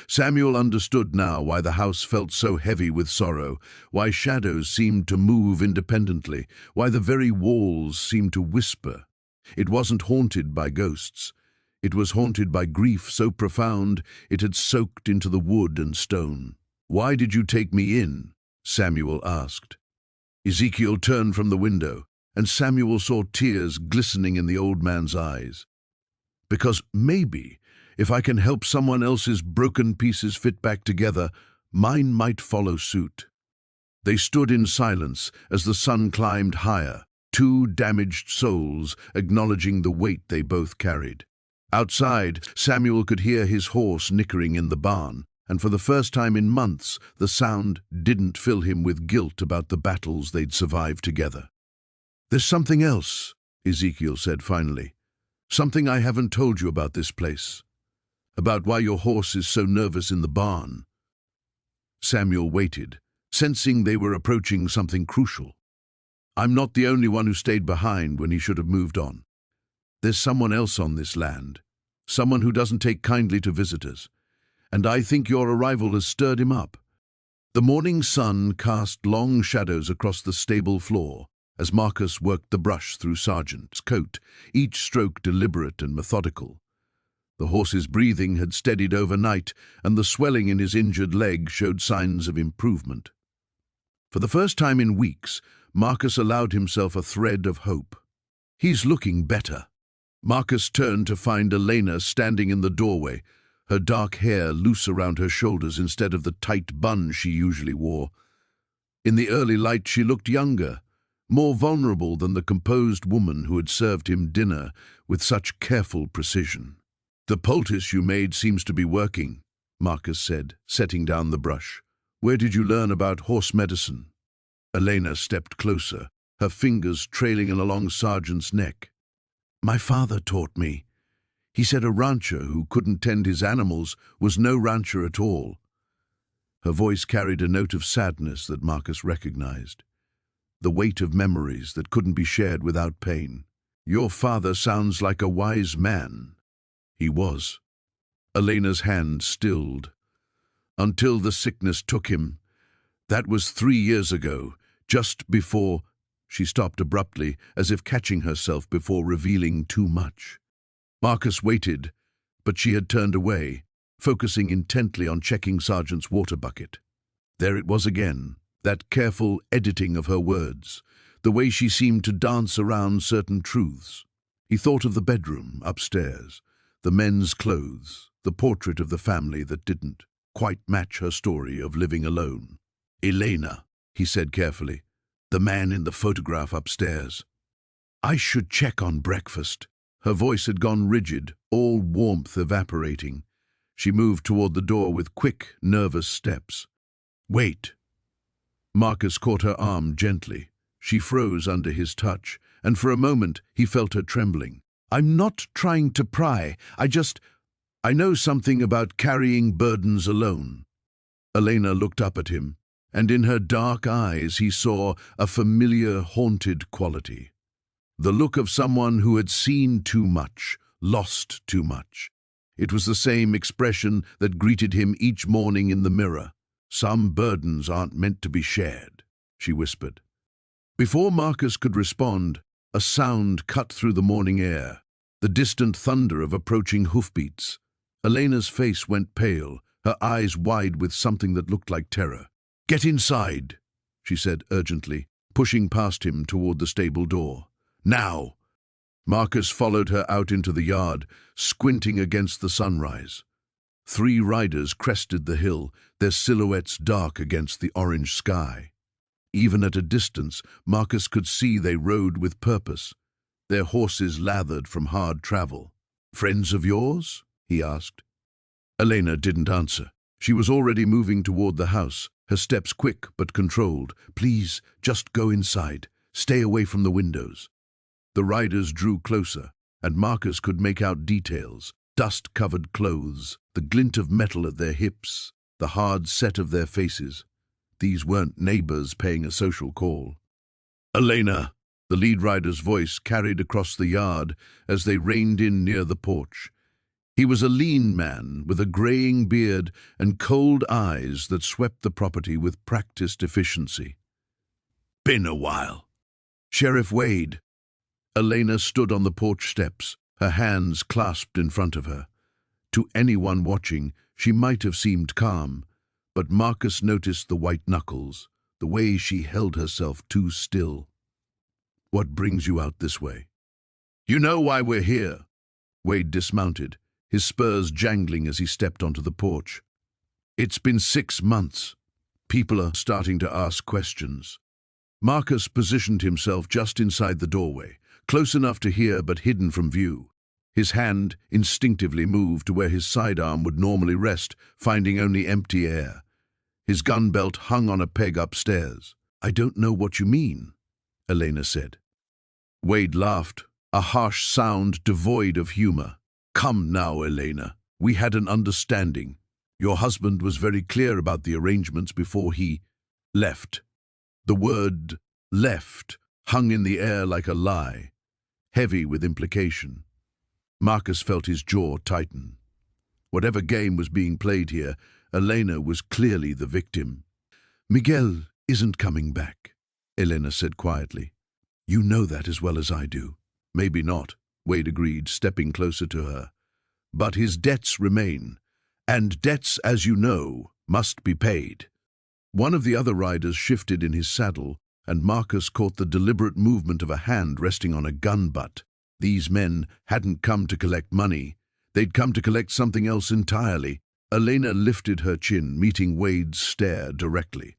Samuel understood now why the house felt so heavy with sorrow, why shadows seemed to move independently, why the very walls seemed to whisper. It wasn't haunted by ghosts. It was haunted by grief so profound it had soaked into the wood and stone. "Why did you take me in?" Samuel asked. Ezekiel turned from the window, and Samuel saw tears glistening in the old man's eyes. "Because maybe, if I can help someone else's broken pieces fit back together, mine might follow suit." They stood in silence as the sun climbed higher, 2 damaged souls acknowledging the weight they both carried. Outside, Samuel could hear his horse nickering in the barn, and for the first time in months, the sound didn't fill him with guilt about the battles they'd survived together. "There's something else," Ezekiel said finally. "Something I haven't told you about this place. About why your horse is so nervous in the barn." Samuel waited, sensing they were approaching something crucial. "I'm not the only one who stayed behind when he should have moved on. There's someone else on this land, someone who doesn't take kindly to visitors, and I think your arrival has stirred him up." The morning sun cast long shadows across the stable floor as Marcus worked the brush through Sergeant's coat, each stroke deliberate and methodical. The horse's breathing had steadied overnight, and the swelling in his injured leg showed signs of improvement. For the first time in weeks, Marcus allowed himself a thread of hope. "He's looking better." Marcus turned to find Elena standing in the doorway, her dark hair loose around her shoulders instead of the tight bun she usually wore. In the early light she looked younger, more vulnerable than the composed woman who had served him dinner with such careful precision. "The poultice you made seems to be working," Marcus said, setting down the brush. "Where did you learn about horse medicine?" Elena stepped closer, her fingers trailing along Sergeant's neck. "My father taught me. He said a rancher who couldn't tend his animals was no rancher at all." Her voice carried a note of sadness that Marcus recognized, the weight of memories that couldn't be shared without pain. "Your father sounds like a wise man." He was. Elena's hand stilled. "Until the sickness took him. That was 3 years ago, just before—" She stopped abruptly, as if catching herself before revealing too much. Marcus waited, but she had turned away, focusing intently on checking Sergeant's water bucket. There it was again, that careful editing of her words, the way she seemed to dance around certain truths. He thought of the bedroom upstairs, the men's clothes, the portrait of the family that didn't quite match her story of living alone. "Elena," he said carefully, "the man in the photograph upstairs. I should check on breakfast." Her voice had gone rigid, all warmth evaporating. She moved toward the door with quick, nervous steps. "Wait." Marcus caught her arm gently. She froze under his touch, and for a moment he felt her trembling. "I'm not trying to pry. I know something about carrying burdens alone." Elena looked up at him, and in her dark eyes he saw a familiar, haunted quality. The look of someone who had seen too much, lost too much. It was the same expression that greeted him each morning in the mirror. "Some burdens aren't meant to be shared," she whispered. Before Marcus could respond, a sound cut through the morning air, the distant thunder of approaching hoofbeats. Elena's face went pale, her eyes wide with something that looked like terror. "Get inside," she said urgently, pushing past him toward the stable door. "Now!" Marcus followed her out into the yard, squinting against the sunrise. 3 riders crested the hill, their silhouettes dark against the orange sky. Even at a distance, Marcus could see they rode with purpose, their horses lathered from hard travel. "Friends of yours?" he asked. Elena didn't answer. She was already moving toward the house, her steps quick but controlled. "Please, just go inside. Stay away from the windows." The riders drew closer, and Marcus could make out details: dust-covered clothes, the glint of metal at their hips, the hard set of their faces. These weren't neighbors paying a social call. "Elena!" The lead rider's voice carried across the yard as they reined in near the porch. He was a lean man with a graying beard and cold eyes that swept the property with practiced efficiency. "Been a while." "Sheriff Wade." Elena stood on the porch steps, her hands clasped in front of her. To anyone watching, she might have seemed calm, but Marcus noticed the white knuckles, the way she held herself too still. "What brings you out this way?" "You know why we're here." Wade dismounted, his spurs jangling as he stepped onto the porch. "It's been 6 months. People are starting to ask questions." Marcus positioned himself just inside the doorway, close enough to hear but hidden from view. His hand instinctively moved to where his sidearm would normally rest, finding only empty air. His gun belt hung on a peg upstairs. "I don't know what you mean," Elena said. Wade laughed, a harsh sound devoid of humor. "Come now, Elena. We had an understanding. Your husband was very clear about the arrangements before he left." The word "left" hung in the air like a lie, heavy with implication. Marcus felt his jaw tighten. Whatever game was being played here, Elena was clearly the victim. "Miguel isn't coming back," Elena said quietly. "You know that as well as I do." "Maybe not," Wade agreed, stepping closer to her. "But his debts remain, and debts, as you know, must be paid." One of the other riders shifted in his saddle, and Marcus caught the deliberate movement of a hand resting on a gun butt. These men hadn't come to collect money. They'd come to collect something else entirely. Elena lifted her chin, meeting Wade's stare directly.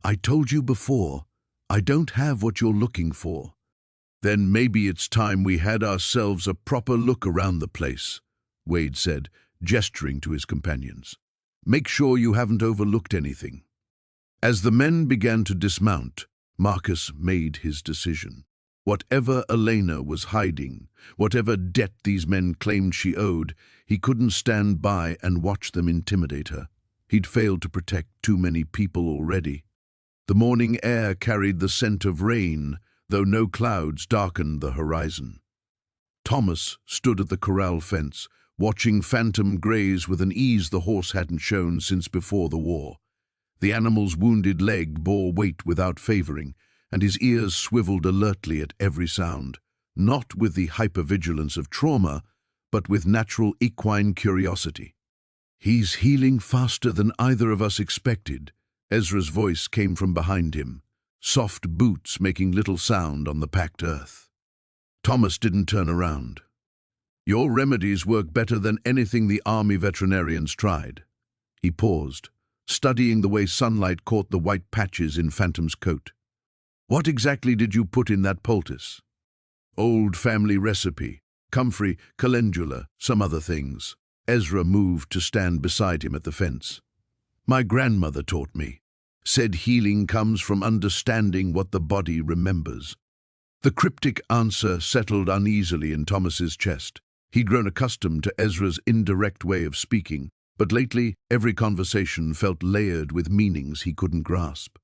"I told you before, I don't have what you're looking for." "Then maybe it's time we had ourselves a proper look around the place," Wade said, gesturing to his companions. "Make sure you haven't overlooked anything." As the men began to dismount, Marcus made his decision. Whatever Elena was hiding, whatever debt these men claimed she owed, he couldn't stand by and watch them intimidate her. He'd failed to protect too many people already. The morning air carried the scent of rain, though no clouds darkened the horizon. Thomas stood at the corral fence, watching Phantom graze with an ease the horse hadn't shown since before the war. The animal's wounded leg bore weight without favoring, and his ears swiveled alertly at every sound, not with the hypervigilance of trauma, but with natural equine curiosity. "He's healing faster than either of us expected," Ezra's voice came from behind him, soft boots making little sound on the packed earth. Thomas didn't turn around. "Your remedies work better than anything the army veterinarians tried." He paused, studying the way sunlight caught the white patches in Phantom's coat. "What exactly did you put in that poultice?" "Old family recipe, comfrey, calendula, some other things." Ezra moved to stand beside him at the fence. "My grandmother taught me. Said healing comes from understanding what the body remembers." The cryptic answer settled uneasily in Thomas's chest. He'd grown accustomed to Ezra's indirect way of speaking, but lately every conversation felt layered with meanings he couldn't grasp.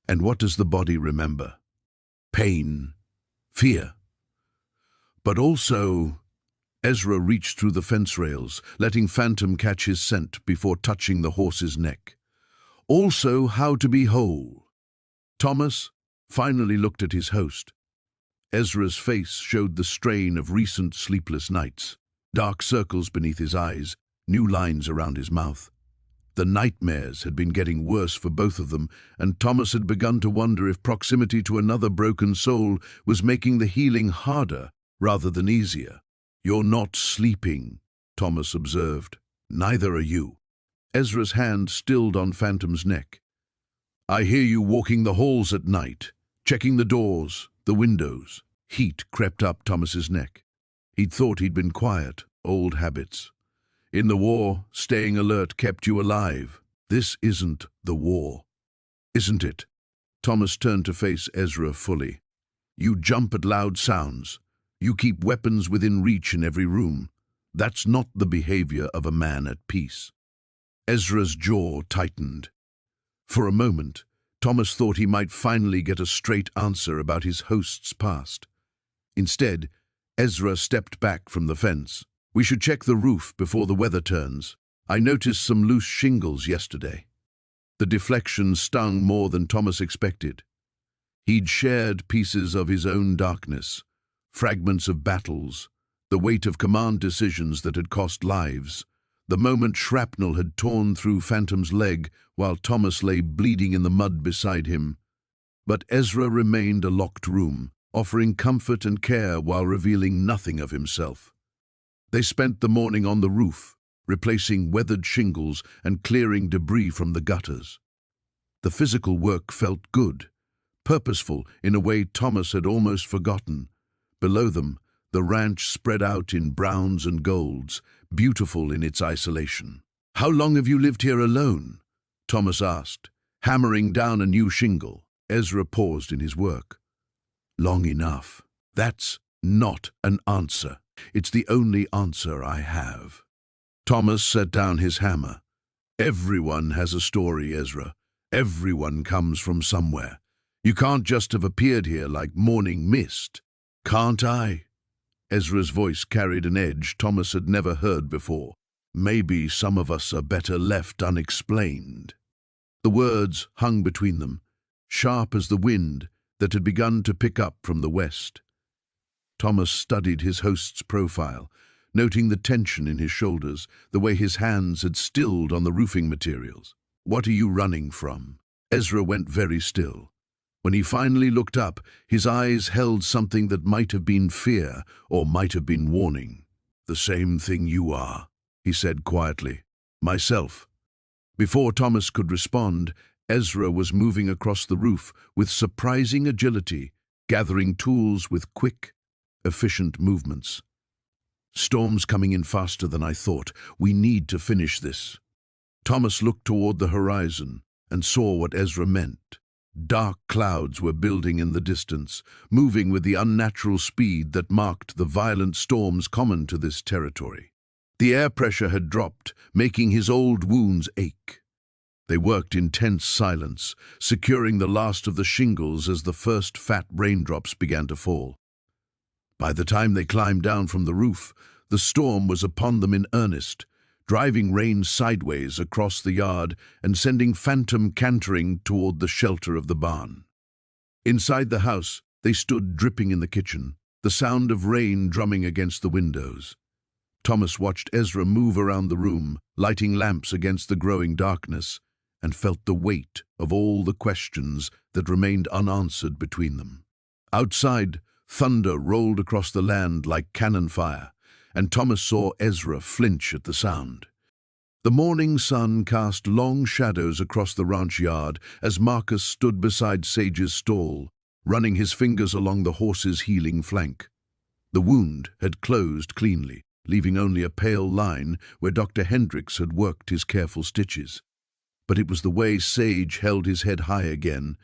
"And what does the body remember?" "Pain, fear. But also—" Ezra reached through the fence rails, letting Phantom catch his scent before touching the horse's neck. "Also how to be whole." Thomas finally looked at his host. Ezra's face showed the strain of recent sleepless nights, dark circles beneath his eyes, new lines around his mouth. The nightmares had been getting worse for both of them, and Thomas had begun to wonder if proximity to another broken soul was making the healing harder rather than easier. "You're not sleeping," Thomas observed. "Neither are you." Ezra's hand stilled on Phantom's neck. "I hear you walking the halls at night, checking the doors, the windows." Heat crept up Thomas's neck. He'd thought he'd been quiet, old habits. "In the war, staying alert kept you alive. This isn't the war, isn't it?" Thomas turned to face Ezra fully. "You jump at loud sounds. You keep weapons within reach in every room. That's not the behavior of a man at peace." Ezra's jaw tightened. For a moment, Thomas thought he might finally get a straight answer about his host's past. Instead, Ezra stepped back from the fence. "We should check the roof before the weather turns. I noticed some loose shingles yesterday." The deflection stung more than Thomas expected. He'd shared pieces of his own darkness, fragments of battles, the weight of command decisions that had cost lives. The moment shrapnel had torn through Phantom's leg while Thomas lay bleeding in the mud beside him. But Ezra remained a locked room, offering comfort and care while revealing nothing of himself. They spent the morning on the roof, replacing weathered shingles and clearing debris from the gutters. The physical work felt good, purposeful in a way Thomas had almost forgotten. Below them, the ranch spread out in browns and golds, beautiful in its isolation. "How long have you lived here alone?" Thomas asked, hammering down a new shingle. Ezra paused in his work. "Long enough." "That's Not an answer. It's the only answer I have. Thomas set down his hammer. Everyone has a story, Ezra. Everyone comes from somewhere. You can't just have appeared here like morning mist. Can't I? Ezra's voice carried an edge Thomas had never heard before. Maybe some of us are better left unexplained. The words hung between them, sharp as the wind that had begun to pick up from the west. Thomas studied his host's profile, noting the tension in his shoulders, the way his hands had stilled on the roofing materials. What are you running from? Ezra went very still. When he finally looked up, his eyes held something that might have been fear or might have been warning. The same thing you are, he said quietly. Myself. Before Thomas could respond, Ezra was moving across the roof with surprising agility, gathering tools with quick, efficient movements. Storm's coming in faster than I thought. We need to finish this. Thomas looked toward the horizon and saw what Ezra meant. Dark clouds were building in the distance, moving with the unnatural speed that marked the violent storms common to this territory. The air pressure had dropped, making his old wounds ache. They worked in tense silence, securing the last of the shingles as the first fat raindrops began to fall. By the time they climbed down from the roof, the storm was upon them in earnest, driving rain sideways across the yard and sending phantom cantering toward the shelter of the barn. Inside the house, they stood dripping in the kitchen, the sound of rain drumming against the windows. Thomas watched Ezra move around the room, lighting lamps against the growing darkness, and felt the weight of all the questions that remained unanswered between them. Outside, thunder rolled across the land like cannon fire, and Thomas saw Ezra flinch at the sound. The morning sun cast long shadows across the ranch yard as Marcus stood beside Sage's stall, running his fingers along the horse's healing flank. The wound had closed cleanly, leaving only a pale line where Dr. Hendricks had worked his careful stitches. But it was the way Sage held his head high again,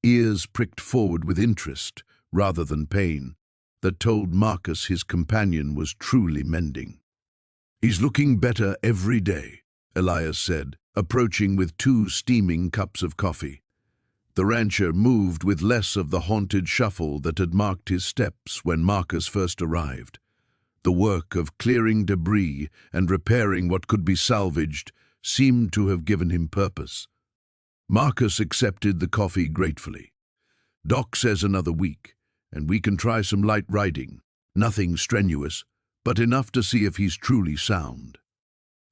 ears pricked forward with interest rather than pain, that told Marcus his companion was truly mending. He's looking better every day, Elias said, approaching with 2 steaming cups of coffee. The rancher moved with less of the haunted shuffle that had marked his steps when Marcus first arrived. The work of clearing debris and repairing what could be salvaged seemed to have given him purpose. Marcus accepted the coffee gratefully. Doc says another week, and we can try some light riding. Nothing strenuous, but enough to see if he's truly sound.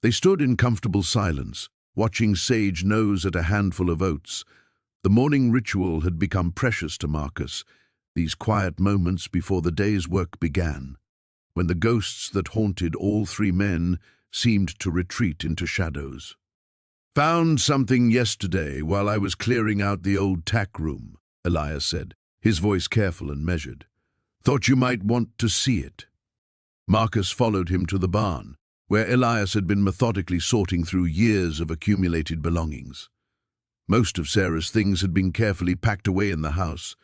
They stood in comfortable silence, watching Sage nose at a handful of oats. The morning ritual had become precious to Marcus, these quiet moments before the day's work began, when the ghosts that haunted all 3 men seemed to retreat into shadows. Found something yesterday while I was clearing out the old tack room, Elias said, his voice careful and measured. Thought you might want to see it. Marcus followed him to the barn, where Elias had been methodically sorting through years of accumulated belongings. Most of Sarah's things had been carefully packed away in the house,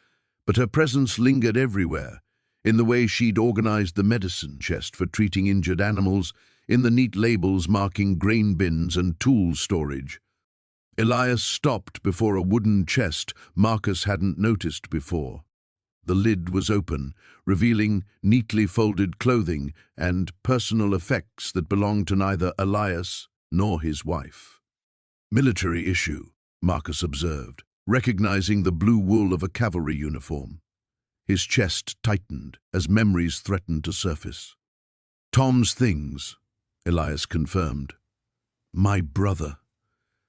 but her presence lingered everywhere, in the way she'd organized the medicine chest for treating injured animals, in the neat labels marking grain bins and tool storage. Elias stopped before a wooden chest Marcus hadn't noticed before. The lid was open, revealing neatly folded clothing and personal effects that belonged to neither Elias nor his wife. Military issue, Marcus observed, recognizing the blue wool of a cavalry uniform. His chest tightened as memories threatened to surface. Tom's things, Elias confirmed. My brother.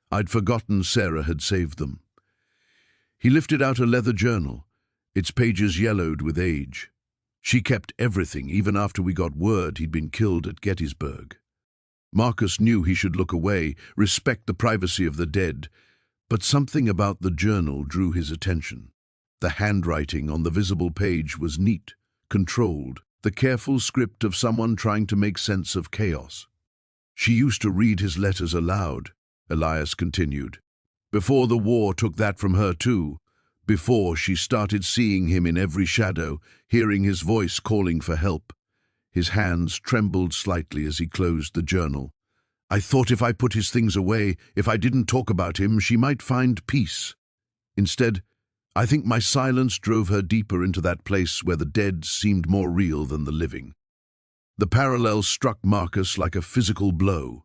I'd forgotten Sarah had saved them. He lifted out a leather journal, its pages yellowed with age. She kept everything, even after we got word he'd been killed at Gettysburg. Marcus knew he should look away, respect the privacy of the dead, but something about the journal drew his attention. The handwriting on the visible page was neat, controlled, the careful script of someone trying to make sense of chaos. She used to read his letters aloud, Elias continued. Before the war took that from her too, Before she started seeing him in every shadow, hearing his voice calling for help. His hands trembled slightly as he closed the journal. I thought if I put his things away, if I didn't talk about him, she might find peace. Instead, I think my silence drove her deeper into that place where the dead seemed more real than the living. The parallel struck Marcus like a physical blow.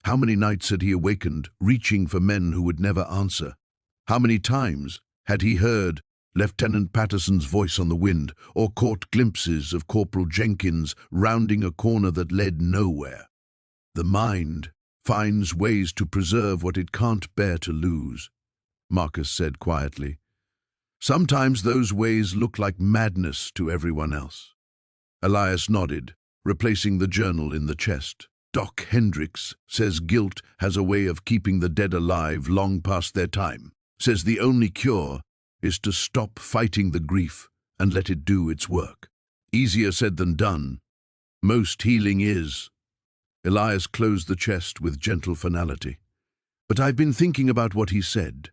How many nights had he awakened, reaching for men who would never answer? How many times had he heard Lieutenant Patterson's voice on the wind, or caught glimpses of Corporal Jenkins rounding a corner that led nowhere? The mind finds ways to preserve what it can't bear to lose, Marcus said quietly. Sometimes those ways look like madness to everyone else. Elias nodded, replacing the journal in the chest. Doc Hendricks says guilt has a way of keeping the dead alive long past their time. Says the only cure is to stop fighting the grief and let it do its work. Easier said than done. Most healing is. Elias closed the chest with gentle finality. But I've been thinking about what he said,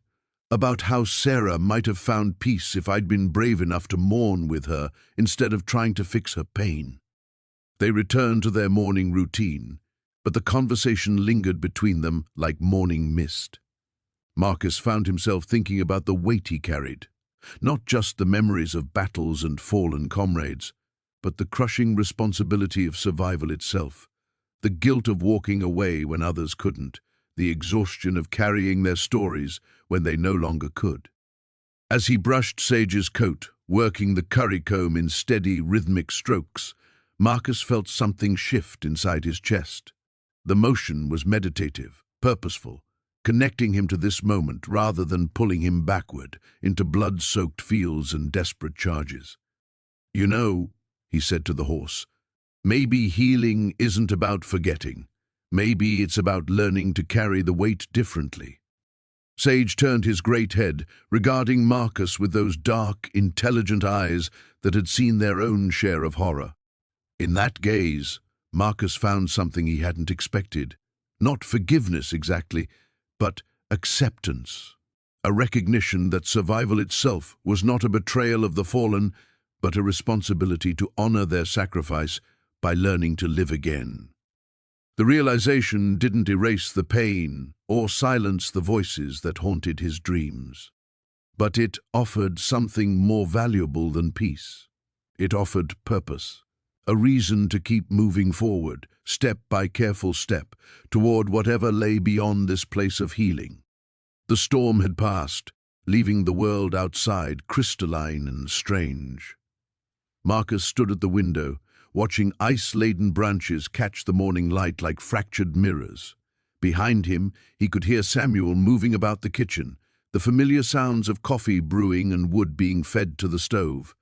about how Sarah might have found peace if I'd been brave enough to mourn with her instead of trying to fix her pain. They returned to their morning routine, but the conversation lingered between them like morning mist. Marcus found himself thinking about the weight he carried, not just the memories of battles and fallen comrades, but the crushing responsibility of survival itself, the guilt of walking away when others couldn't, the exhaustion of carrying their stories when they no longer could. As he brushed Sage's coat, working the curry comb in steady, rhythmic strokes, Marcus felt something shift inside his chest. The motion was meditative, purposeful, connecting him to this moment rather than pulling him backward into blood-soaked fields and desperate charges. You know, he said to the horse, maybe healing isn't about forgetting. Maybe it's about learning to carry the weight differently. Sage turned his great head, regarding Marcus with those dark, intelligent eyes that had seen their own share of horror. In that gaze, Marcus found something he hadn't expected. Not forgiveness exactly, but acceptance. A recognition that survival itself was not a betrayal of the fallen, but a responsibility to honor their sacrifice by learning to live again. The realization didn't erase the pain or silence the voices that haunted his dreams. But it offered something more valuable than peace. It offered purpose. A reason to keep moving forward, step by careful step, toward whatever lay beyond this place of healing. The storm had passed, leaving the world outside crystalline and strange. Marcus stood at the window, watching ice-laden branches catch the morning light like fractured mirrors. Behind him, he could hear Samuel moving about the kitchen, the familiar sounds of coffee brewing and wood being fed to the stove.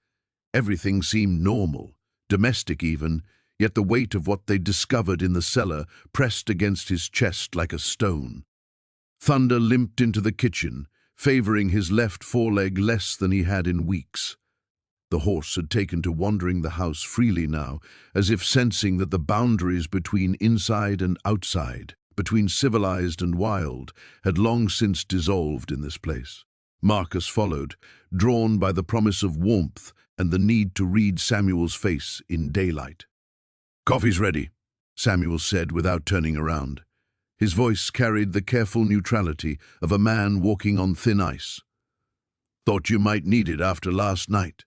Everything seemed normal, domestic even, yet the weight of what they discovered in the cellar pressed against his chest like a stone. Thunder limped into the kitchen, favoring his left foreleg less than he had in weeks. The horse had taken to wandering the house freely now, as if sensing that the boundaries between inside and outside, between civilized and wild, had long since dissolved in this place. Marcus followed, drawn by the promise of warmth and the need to read Samuel's face in daylight. "Coffee's ready," Samuel said without turning around. His voice carried the careful neutrality of a man walking on thin ice. "Thought you might need it after last night."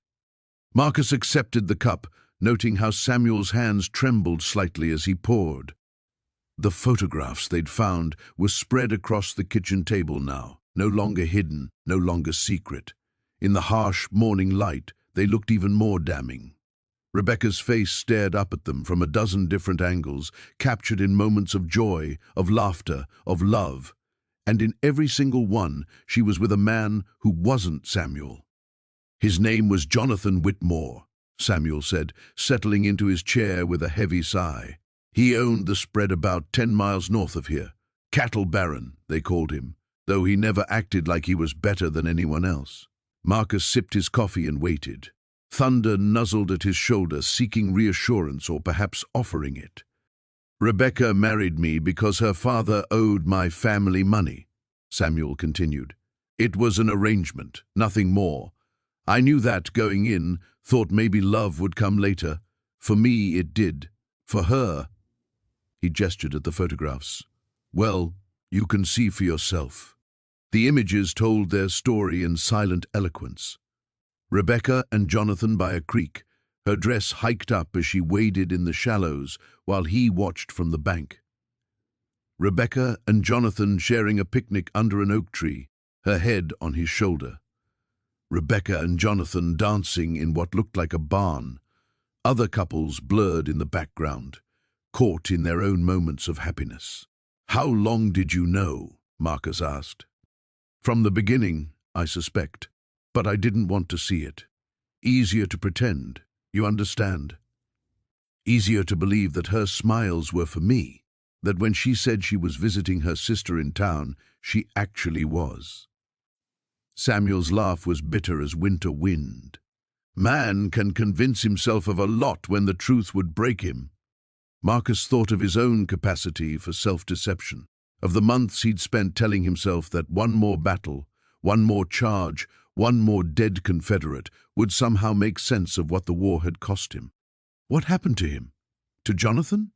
Marcus accepted the cup, noting how Samuel's hands trembled slightly as he poured. The photographs they'd found were spread across the kitchen table now, no longer hidden, no longer secret. In the harsh morning light, they looked even more damning. Rebecca's face stared up at them from a dozen different angles, captured in moments of joy, of laughter, of love. And in every single one, she was with a man who wasn't Samuel. "His name was Jonathan Whitmore," Samuel said, settling into his chair with a heavy sigh. "He owned the spread about 10 miles north of here. Cattle Baron, they called him, though he never acted like he was better than anyone else." Marcus sipped his coffee and waited. Thunder nuzzled at his shoulder, seeking reassurance or perhaps offering it. "Rebecca married me because her father owed my family money," Samuel continued. It was an arrangement, nothing more. I knew that going in, thought maybe love would come later. For me, it did. For her, he gestured at the photographs. Well, you can see for yourself. The images told their story in silent eloquence. Rebecca and Jonathan by a creek, her dress hiked up as she waded in the shallows while he watched from the bank. Rebecca and Jonathan sharing a picnic under an oak tree, her head on his shoulder. Rebecca and Jonathan dancing in what looked like a barn. Other couples blurred in the background, caught in their own moments of happiness. How long did you know? Marcus asked. From the beginning, I suspect, but I didn't want to see it. Easier to pretend, you understand? Easier to believe that her smiles were for me, that when she said she was visiting her sister in town, she actually was. Samuel's laugh was bitter as winter wind. Man can convince himself of a lot when the truth would break him. Marcus thought of his own capacity for self-deception, of the months he'd spent telling himself that one more battle, one more charge, one more dead Confederate would somehow make sense of what the war had cost him. What happened to him? To Jonathan?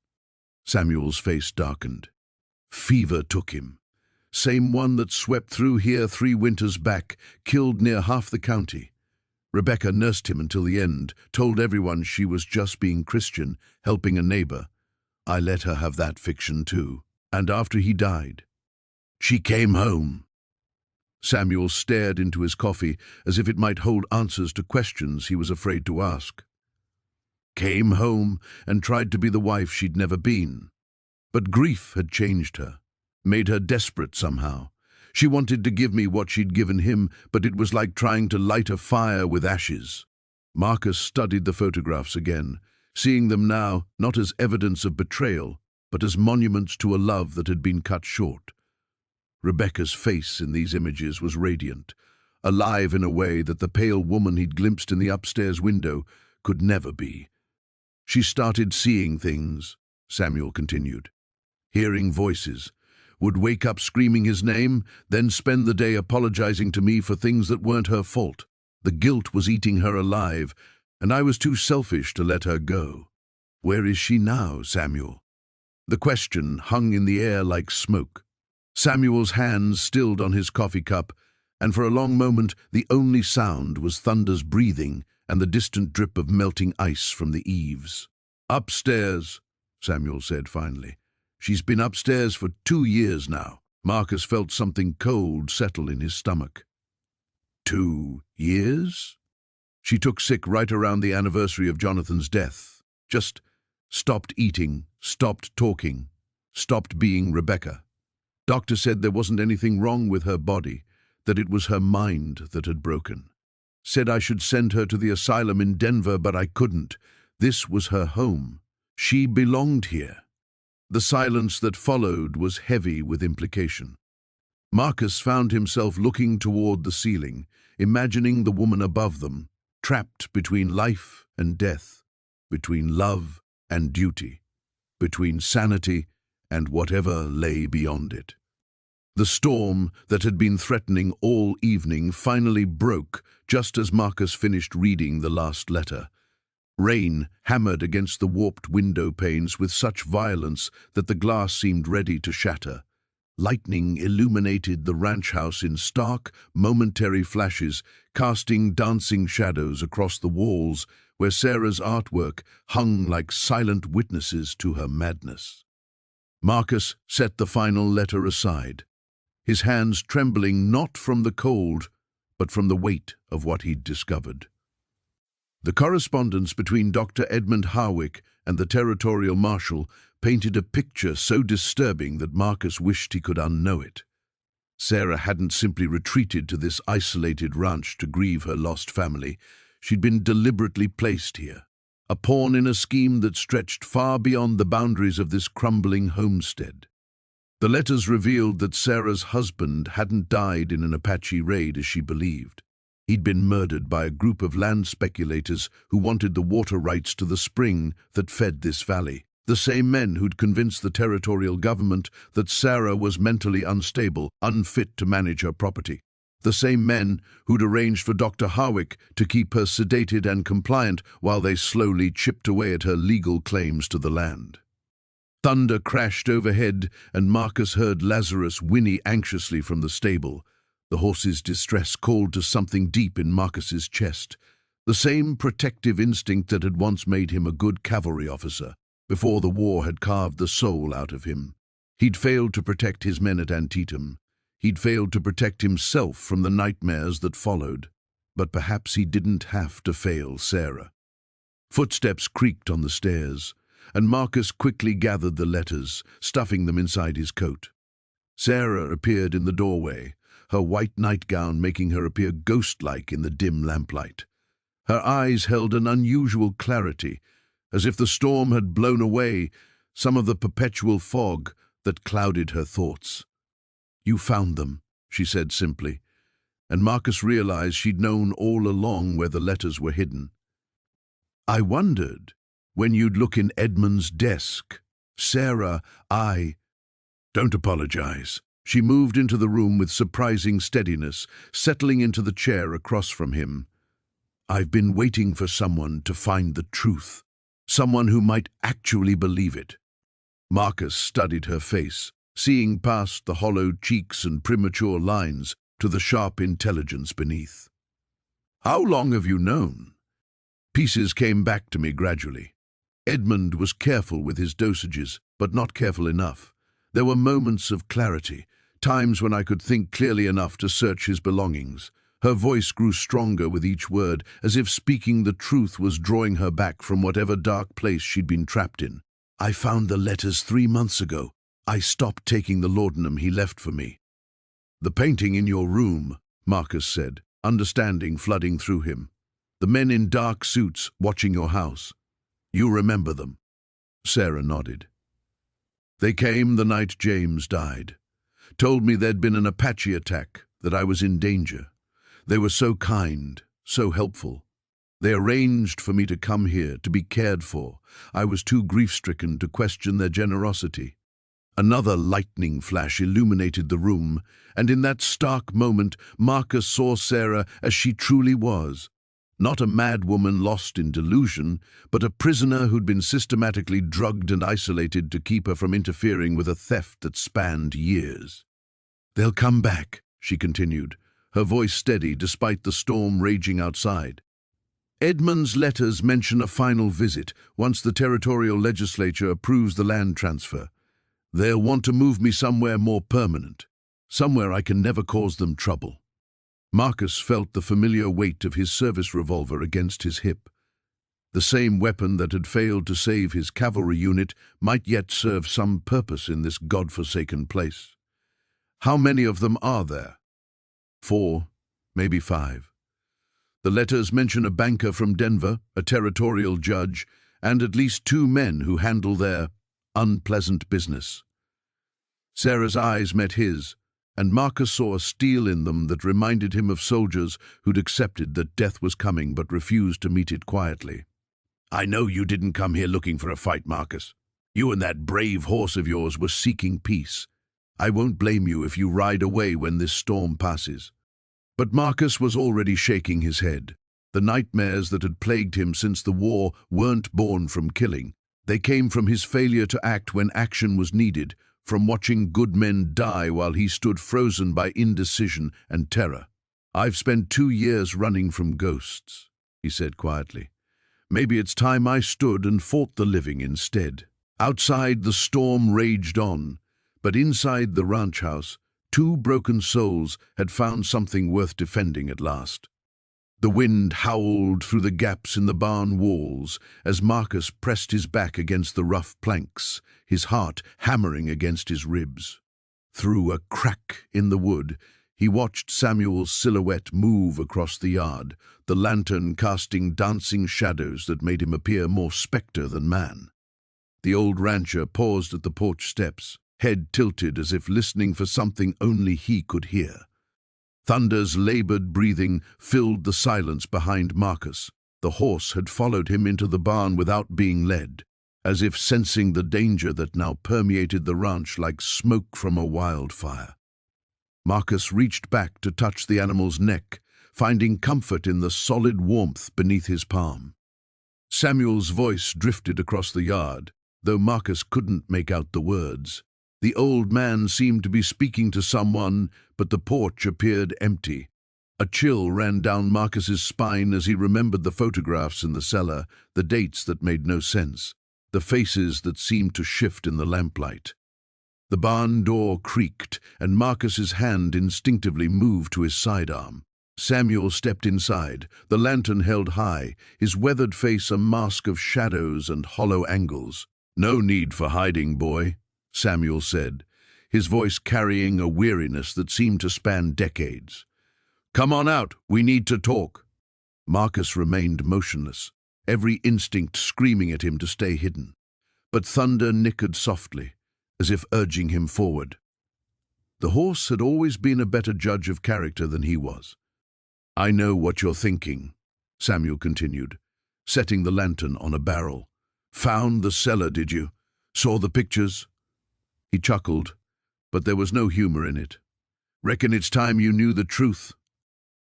Samuel's face darkened. Fever took him. Same one that swept through here 3 winters back, killed near half the county. Rebecca nursed him until the end, told everyone she was just being Christian, helping a neighbor. I let her have that fiction too. And after he died, she came home. Samuel stared into his coffee as if it might hold answers to questions he was afraid to ask. Came home and tried to be the wife she'd never been. But grief had changed her, made her desperate somehow. She wanted to give me what she'd given him, but it was like trying to light a fire with ashes. Marcus studied the photographs again, seeing them now not as evidence of betrayal, but as monuments to a love that had been cut short. Rebecca's face in these images was radiant, alive in a way that the pale woman he'd glimpsed in the upstairs window could never be. She started seeing things, Samuel continued, hearing voices, would wake up screaming his name, then spend the day apologizing to me for things that weren't her fault. The guilt was eating her alive, and I was too selfish to let her go. Where is she now, Samuel? The question hung in the air like smoke. Samuel's hands stilled on his coffee cup, and for a long moment the only sound was thunder's breathing and the distant drip of melting ice from the eaves. Upstairs, Samuel said finally. She's been upstairs for 2 years now. Marcus felt something cold settle in his stomach. 2 years? She took sick right around the anniversary of Jonathan's death. Just stopped eating, stopped talking, stopped being Rebecca. Doctor said there wasn't anything wrong with her body, that it was her mind that had broken. Said I should send her to the asylum in Denver, but I couldn't. This was her home. She belonged here. The silence that followed was heavy with implication. Marcus found himself looking toward the ceiling, imagining the woman above them, trapped between life and death, between love and duty, between sanity and whatever lay beyond it. The storm that had been threatening all evening finally broke just as Marcus finished reading the last letter. Rain hammered against the warped window panes with such violence that the glass seemed ready to shatter. Lightning illuminated the ranch house in stark, momentary flashes, casting dancing shadows across the walls where Sarah's artwork hung like silent witnesses to her madness. Marcus set the final letter aside, his hands trembling not from the cold, but from the weight of what he'd discovered. The correspondence between Dr. Edmund Harwick and the territorial marshal painted a picture so disturbing that Marcus wished he could unknow it. Sarah hadn't simply retreated to this isolated ranch to grieve her lost family. She'd been deliberately placed here, a pawn in a scheme that stretched far beyond the boundaries of this crumbling homestead. The letters revealed that Sarah's husband hadn't died in an Apache raid as she believed. He'd been murdered by a group of land speculators who wanted the water rights to the spring that fed this valley, the same men who'd convinced the territorial government that Sarah was mentally unstable, unfit to manage her property. The same men who'd arranged for Dr. Harwick to keep her sedated and compliant while they slowly chipped away at her legal claims to the land. Thunder crashed overhead, and Marcus heard Lazarus whinny anxiously from the stable. The horse's distress called to something deep in Marcus's chest, the same protective instinct that had once made him a good cavalry officer, before the war had carved the soul out of him. He'd failed to protect his men at Antietam. He'd failed to protect himself from the nightmares that followed. But perhaps he didn't have to fail Sarah. Footsteps creaked on the stairs, and Marcus quickly gathered the letters, stuffing them inside his coat. Sarah appeared in the doorway, her white nightgown making her appear ghost-like in the dim lamplight. Her eyes held an unusual clarity, as if the storm had blown away some of the perpetual fog that clouded her thoughts. "You found them," she said simply, and Marcus realized she'd known all along where the letters were hidden. "I wondered when you'd look in Edmund's desk. Sarah, Don't apologize." She moved into the room with surprising steadiness, settling into the chair across from him. "I've been waiting for someone to find the truth, someone who might actually believe it." Marcus studied her face, seeing past the hollowed cheeks and premature lines to the sharp intelligence beneath. "How long have you known?" Pieces came back to me gradually. Edmund was careful with his dosages, but not careful enough. There were moments of clarity, times when I could think clearly enough to search his belongings. Her voice grew stronger with each word, as if speaking the truth was drawing her back from whatever dark place she'd been trapped in. "I found the letters 3 months ago. I stopped taking the laudanum he left for me." "The painting in your room," Marcus said, understanding flooding through him. "The men in dark suits watching your house. You remember them?" Sarah nodded. "They came the night James died. Told me there'd been an Apache attack, that I was in danger. They were so kind, so helpful. They arranged for me to come here, to be cared for. I was too grief-stricken to question their generosity." Another lightning flash illuminated the room, and in that stark moment Marcus saw Sarah as she truly was. Not a mad woman lost in delusion, but a prisoner who'd been systematically drugged and isolated to keep her from interfering with a theft that spanned years. "They'll come back," she continued, her voice steady despite the storm raging outside. "Edmund's letters mention a final visit once the territorial legislature approves the land transfer. They'll want to move me somewhere more permanent, somewhere I can never cause them trouble." Marcus felt the familiar weight of his service revolver against his hip. The same weapon that had failed to save his cavalry unit might yet serve some purpose in this God-forsaken place. "How many of them are there?" 4, maybe 5. The letters mention a banker from Denver, a territorial judge, and at least 2 men who handle their unpleasant business. Sarah's eyes met his, and Marcus saw a steel in them that reminded him of soldiers who'd accepted that death was coming but refused to meet it quietly. "I know you didn't come here looking for a fight, Marcus. You and that brave horse of yours were seeking peace. I won't blame you if you ride away when this storm passes." But Marcus was already shaking his head. The nightmares that had plagued him since the war weren't born from killing. They came from his failure to act when action was needed, from watching good men die while he stood frozen by indecision and terror. "I've spent 2 years running from ghosts," he said quietly. "Maybe it's time I stood and fought the living instead." Outside, the storm raged on, but inside the ranch house, 2 broken souls had found something worth defending at last. The wind howled through the gaps in the barn walls as Marcus pressed his back against the rough planks, his heart hammering against his ribs. Through a crack in the wood, he watched Samuel's silhouette move across the yard, the lantern casting dancing shadows that made him appear more spectre than man. The old rancher paused at the porch steps, head tilted as if listening for something only he could hear. Thunder's labored breathing filled the silence behind Marcus. The horse had followed him into the barn without being led, as if sensing the danger that now permeated the ranch like smoke from a wildfire. Marcus reached back to touch the animal's neck, finding comfort in the solid warmth beneath his palm. Samuel's voice drifted across the yard, though Marcus couldn't make out the words. The old man seemed to be speaking to someone, but the porch appeared empty. A chill ran down Marcus's spine as he remembered the photographs in the cellar, the dates that made no sense, the faces that seemed to shift in the lamplight. The barn door creaked, and Marcus's hand instinctively moved to his sidearm. Samuel stepped inside, the lantern held high, his weathered face a mask of shadows and hollow angles. "No need for hiding, boy," Samuel said, his voice carrying a weariness that seemed to span decades. "Come on out, we need to talk." Marcus remained motionless, every instinct screaming at him to stay hidden. But thunder nickered softly, as if urging him forward. The horse had always been a better judge of character than he was. "I know what you're thinking," Samuel continued, setting the lantern on a barrel. "Found the cellar, did you? Saw the pictures?" He chuckled, but there was no humor in it. "Reckon it's time you knew the truth."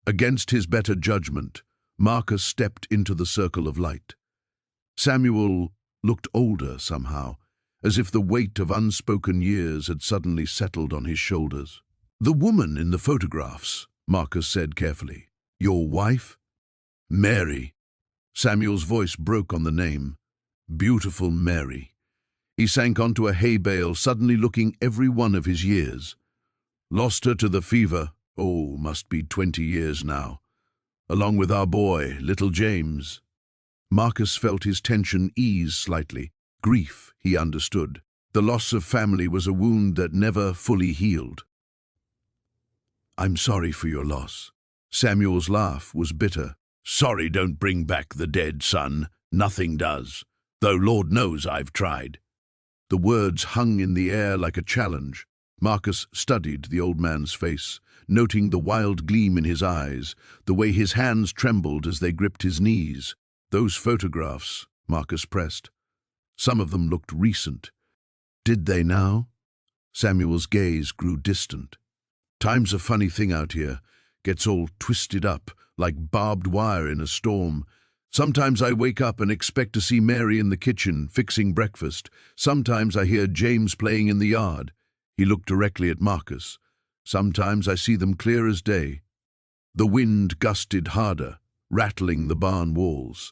Against his better judgment, Marcus stepped into the circle of light. Samuel looked older somehow, as if the weight of unspoken years had suddenly settled on his shoulders. "The woman in the photographs," Marcus said carefully. "Your wife?" "Mary." Samuel's voice broke on the name. Beautiful Mary. He sank onto a hay bale, suddenly looking every one of his years. "Lost her to the fever. Oh, must be 20 years now. Along with our boy, little James." Marcus felt his tension ease slightly. Grief, he understood. The loss of family was a wound that never fully healed. "I'm sorry for your loss." Samuel's laugh was bitter. "Sorry don't bring back the dead, son. Nothing does. Though Lord knows I've tried." The words hung in the air like a challenge. Marcus studied the old man's face, noting the wild gleam in his eyes, the way his hands trembled as they gripped his knees. "Those photographs," Marcus pressed. "Some of them looked recent." "Did they now?" Samuel's gaze grew distant. "Time's a funny thing out here. Gets all twisted up, like barbed wire in a storm. Sometimes I wake up and expect to see Mary in the kitchen, fixing breakfast. Sometimes I hear James playing in the yard." He looked directly at Marcus. "Sometimes I see them clear as day." The wind gusted harder, rattling the barn walls.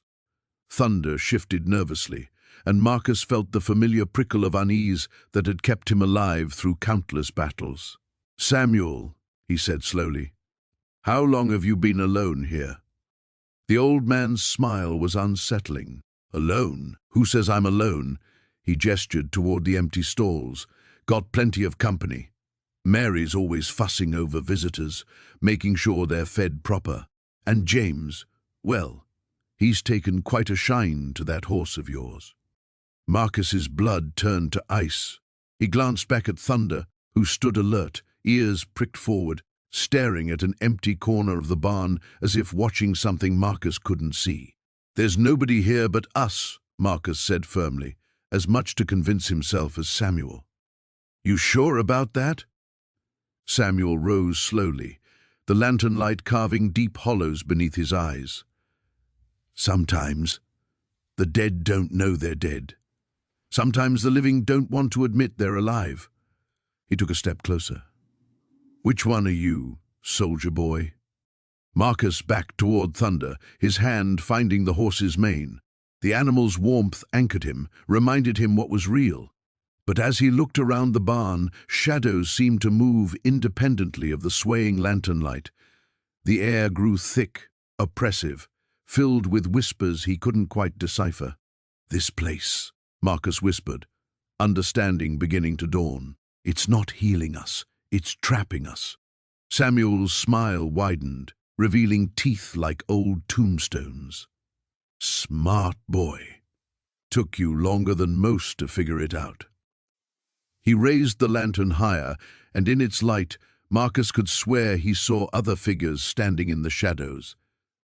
Thunder shifted nervously, and Marcus felt the familiar prickle of unease that had kept him alive through countless battles. "Samuel," he said slowly, "how long have you been alone here?" The old man's smile was unsettling. "Alone? Who says I'm alone?" He gestured toward the empty stalls. "Got plenty of company. Mary's always fussing over visitors, making sure they're fed proper. And James, well, he's taken quite a shine to that horse of yours." Marcus's blood turned to ice. He glanced back at Thunder, who stood alert, ears pricked forward, staring at an empty corner of the barn as if watching something Marcus couldn't see. "There's nobody here but us," Marcus said firmly, as much to convince himself as Samuel. "You sure about that?" Samuel rose slowly, the lantern light carving deep hollows beneath his eyes. "Sometimes the dead don't know they're dead. Sometimes the living don't want to admit they're alive." He took a step closer. "Which one are you, soldier boy?" Marcus backed toward Thunder, his hand finding the horse's mane. The animal's warmth anchored him, reminded him what was real. But as he looked around the barn, shadows seemed to move independently of the swaying lantern light. The air grew thick, oppressive, filled with whispers he couldn't quite decipher. "This place," Marcus whispered, understanding beginning to dawn. "It's not healing us, it's trapping us." Samuel's smile widened, revealing teeth like old tombstones. "Smart boy. Took you longer than most to figure it out." He raised the lantern higher, and in its light, Marcus could swear he saw other figures standing in the shadows.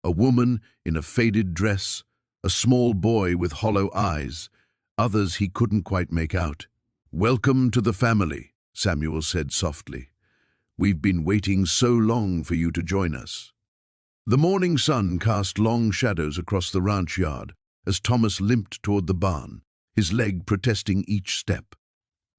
A woman in a faded dress, a small boy with hollow eyes, others he couldn't quite make out. "Welcome to the family," Samuel said softly. We've been waiting so long for you to join us." The morning sun cast long shadows across the ranch yard as Thomas limped toward the barn, his leg protesting each step.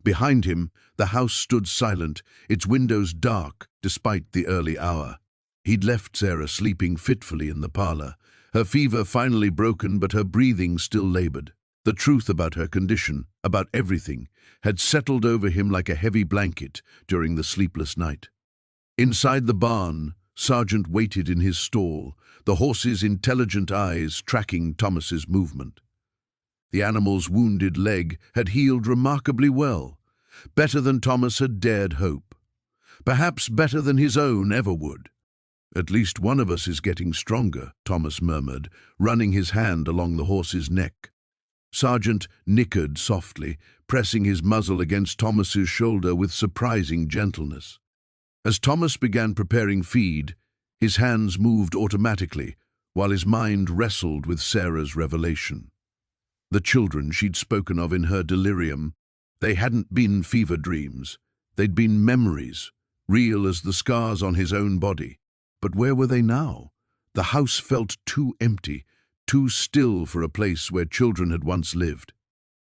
Behind him, the house stood silent, its windows dark despite the early hour. He'd left Sarah sleeping fitfully in the parlor, her fever finally broken but her breathing still labored. The truth about her condition, about everything, had settled over him like a heavy blanket during the sleepless night. Inside the barn, Sergeant waited in his stall, the horse's intelligent eyes tracking Thomas's movement. The animal's wounded leg had healed remarkably well, better than Thomas had dared hope. Perhaps better than his own ever would. "At least one of us is getting stronger," Thomas murmured, running his hand along the horse's neck. Sergeant nickered softly, pressing his muzzle against Thomas's shoulder with surprising gentleness. As Thomas began preparing feed, his hands moved automatically, while his mind wrestled with Sarah's revelation. The children she'd spoken of in her delirium, they hadn't been fever dreams. They'd been memories, real as the scars on his own body. But where were they now? The house felt too empty, too still for a place where children had once lived.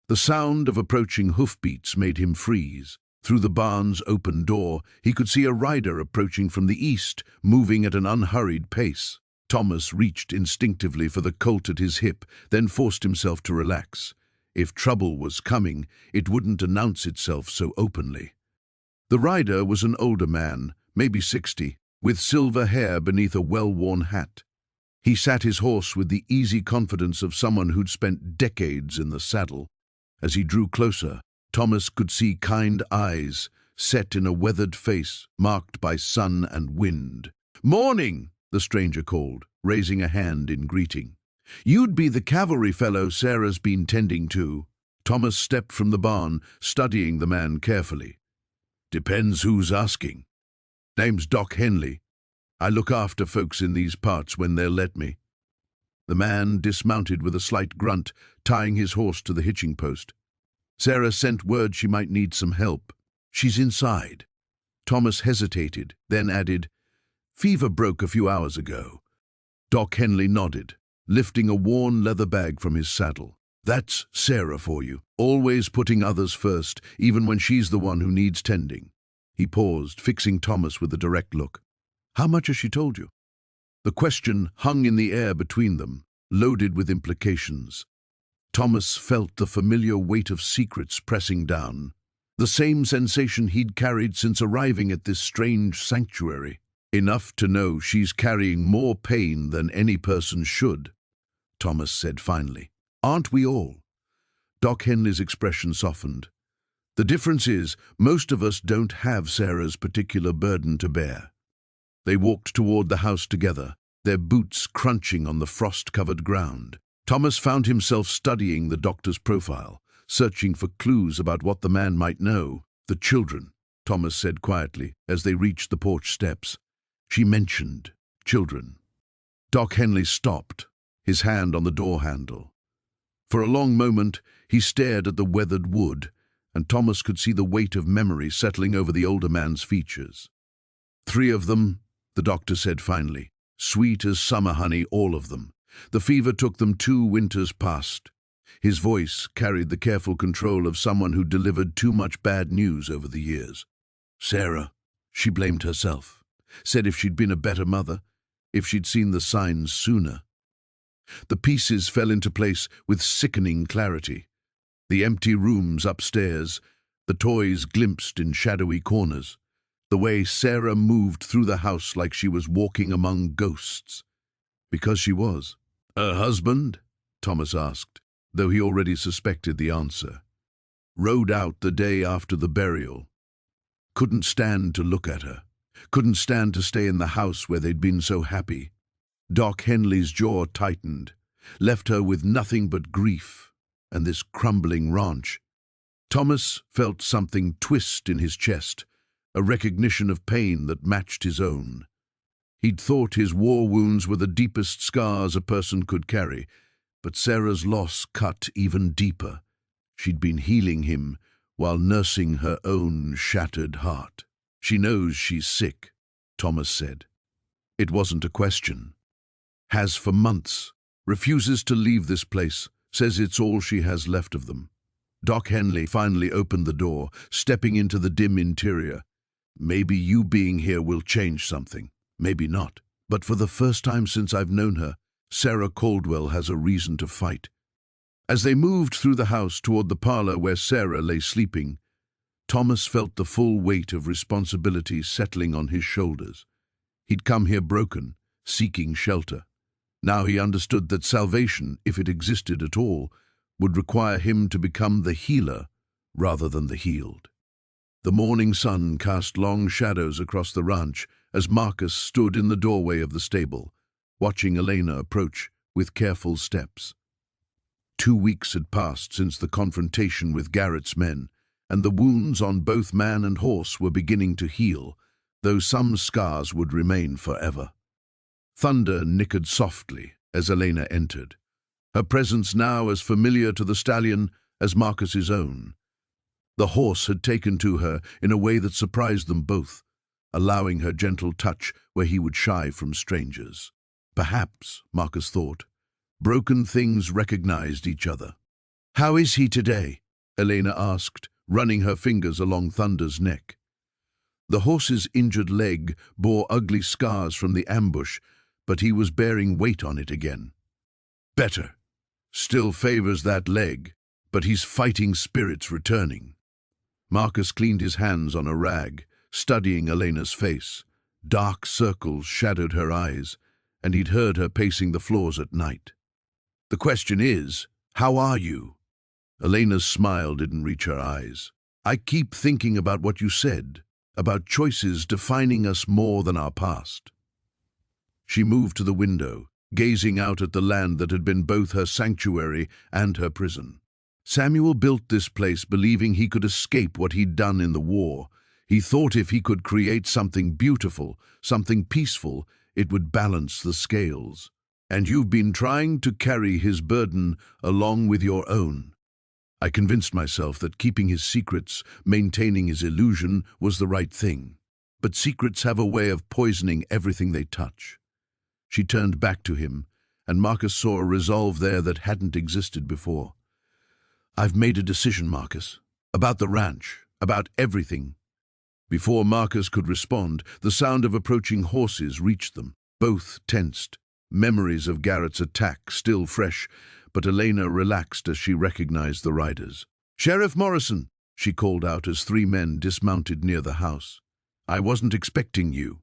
The sound of approaching hoofbeats made him freeze. Through the barn's open door, he could see a rider approaching from the east, moving at an unhurried pace. Thomas reached instinctively for the colt at his hip, then forced himself to relax. If trouble was coming, it wouldn't announce itself so openly. The rider was an older man, maybe 60, with silver hair beneath a well-worn hat. He sat his horse with the easy confidence of someone who'd spent decades in the saddle. As he drew closer, Thomas could see kind eyes, set in a weathered face marked by sun and wind. "Morning!" the stranger called, raising a hand in greeting. "You'd be the cavalry fellow Sarah's been tending to." Thomas stepped from the barn, studying the man carefully. "Depends who's asking. Name's Doc Henley. I look after folks in these parts when they'll let me." The man dismounted with a slight grunt, tying his horse to the hitching post. Sarah sent word she might need some help. "She's inside." Thomas hesitated, then added, "Fever broke a few hours ago." Doc Henley nodded, lifting a worn leather bag from his saddle. "That's Sarah for you, always putting others first, even when she's the one who needs tending." He paused, fixing Thomas with a direct look. "How much has she told you?" The question hung in the air between them, loaded with implications. Thomas felt the familiar weight of secrets pressing down, the same sensation he'd carried since arriving at this strange sanctuary. "Enough to know she's carrying more pain than any person should," Thomas said finally. "Aren't we all?" Doc Henley's expression softened. "The difference is, most of us don't have Sarah's particular burden to bear." They walked toward the house together, their boots crunching on the frost-covered ground. Thomas found himself studying the doctor's profile, searching for clues about what the man might know. "The children," Thomas said quietly as they reached the porch steps. "She mentioned children." Doc Henley stopped, his hand on the door handle. For a long moment, he stared at the weathered wood, and Thomas could see the weight of memory settling over the older man's features. "3 of them," the doctor said finally. "Sweet as summer honey, all of them. The fever took them 2 winters past." His voice carried the careful control of someone who delivered too much bad news over the years. "Sarah," she blamed herself, said if she'd been a better mother, if she'd seen the signs sooner. The pieces fell into place with sickening clarity. The empty rooms upstairs, the toys glimpsed in shadowy corners, the way Sarah moved through the house like she was walking among ghosts. Because she was. "Her husband?" Thomas asked, though he already suspected the answer. "Rode out the day after the burial. Couldn't stand to look at her. Couldn't stand to stay in the house where they'd been so happy." Doc Henley's jaw tightened, left her with nothing but grief and this crumbling ranch. Thomas felt something twist in his chest, a recognition of pain that matched his own. He'd thought his war wounds were the deepest scars a person could carry, but Sarah's loss cut even deeper. She'd been healing him while nursing her own shattered heart. She knows she's sick, Thomas said. It wasn't a question. Has for months. Refuses to leave this place. Says it's all she has left of them. Doc Henley finally opened the door, stepping into the dim interior. Maybe you being here will change something. Maybe not. But for the first time since I've known her, Sarah Caldwell has a reason to fight. As they moved through the house toward the parlor where Sarah lay sleeping, Thomas felt the full weight of responsibility settling on his shoulders. He'd come here broken, seeking shelter. Now he understood that salvation, if it existed at all, would require him to become the healer rather than the healed. The morning sun cast long shadows across the ranch as Marcus stood in the doorway of the stable, watching Elena approach with careful steps. 2 weeks had passed since the confrontation with Garrett's men, and the wounds on both man and horse were beginning to heal, though some scars would remain forever. Thunder nickered softly as Elena entered, her presence now as familiar to the stallion as Marcus's own. The horse had taken to her in a way that surprised them both, allowing her gentle touch where he would shy from strangers. Perhaps, Marcus thought, broken things recognized each other. "How is he today?" Elena asked, running her fingers along Thunder's neck. The horse's injured leg bore ugly scars from the ambush, but he was bearing weight on it again. "Better. Still favors that leg, but he's fighting spirits returning." Marcus cleaned his hands on a rag, studying Elena's face. Dark circles shadowed her eyes, and he'd heard her pacing the floors at night. "The question is, how are you?" Elena's smile didn't reach her eyes. "I keep thinking about what you said, about choices defining us more than our past." She moved to the window, gazing out at the land that had been both her sanctuary and her prison. Samuel built this place believing he could escape what he'd done in the war. He thought if he could create something beautiful, something peaceful, it would balance the scales. And you've been trying to carry his burden along with your own. I convinced myself that keeping his secrets, maintaining his illusion, was the right thing. But secrets have a way of poisoning everything they touch. She turned back to him, and Marcus saw a resolve there that hadn't existed before. "I've made a decision, Marcus. About the ranch, about everything." Before Marcus could respond, the sound of approaching horses reached them, both tensed, memories of Garrett's attack still fresh, but Elena relaxed as she recognized the riders. "Sheriff Morrison," she called out as 3 men dismounted near the house. "I wasn't expecting you."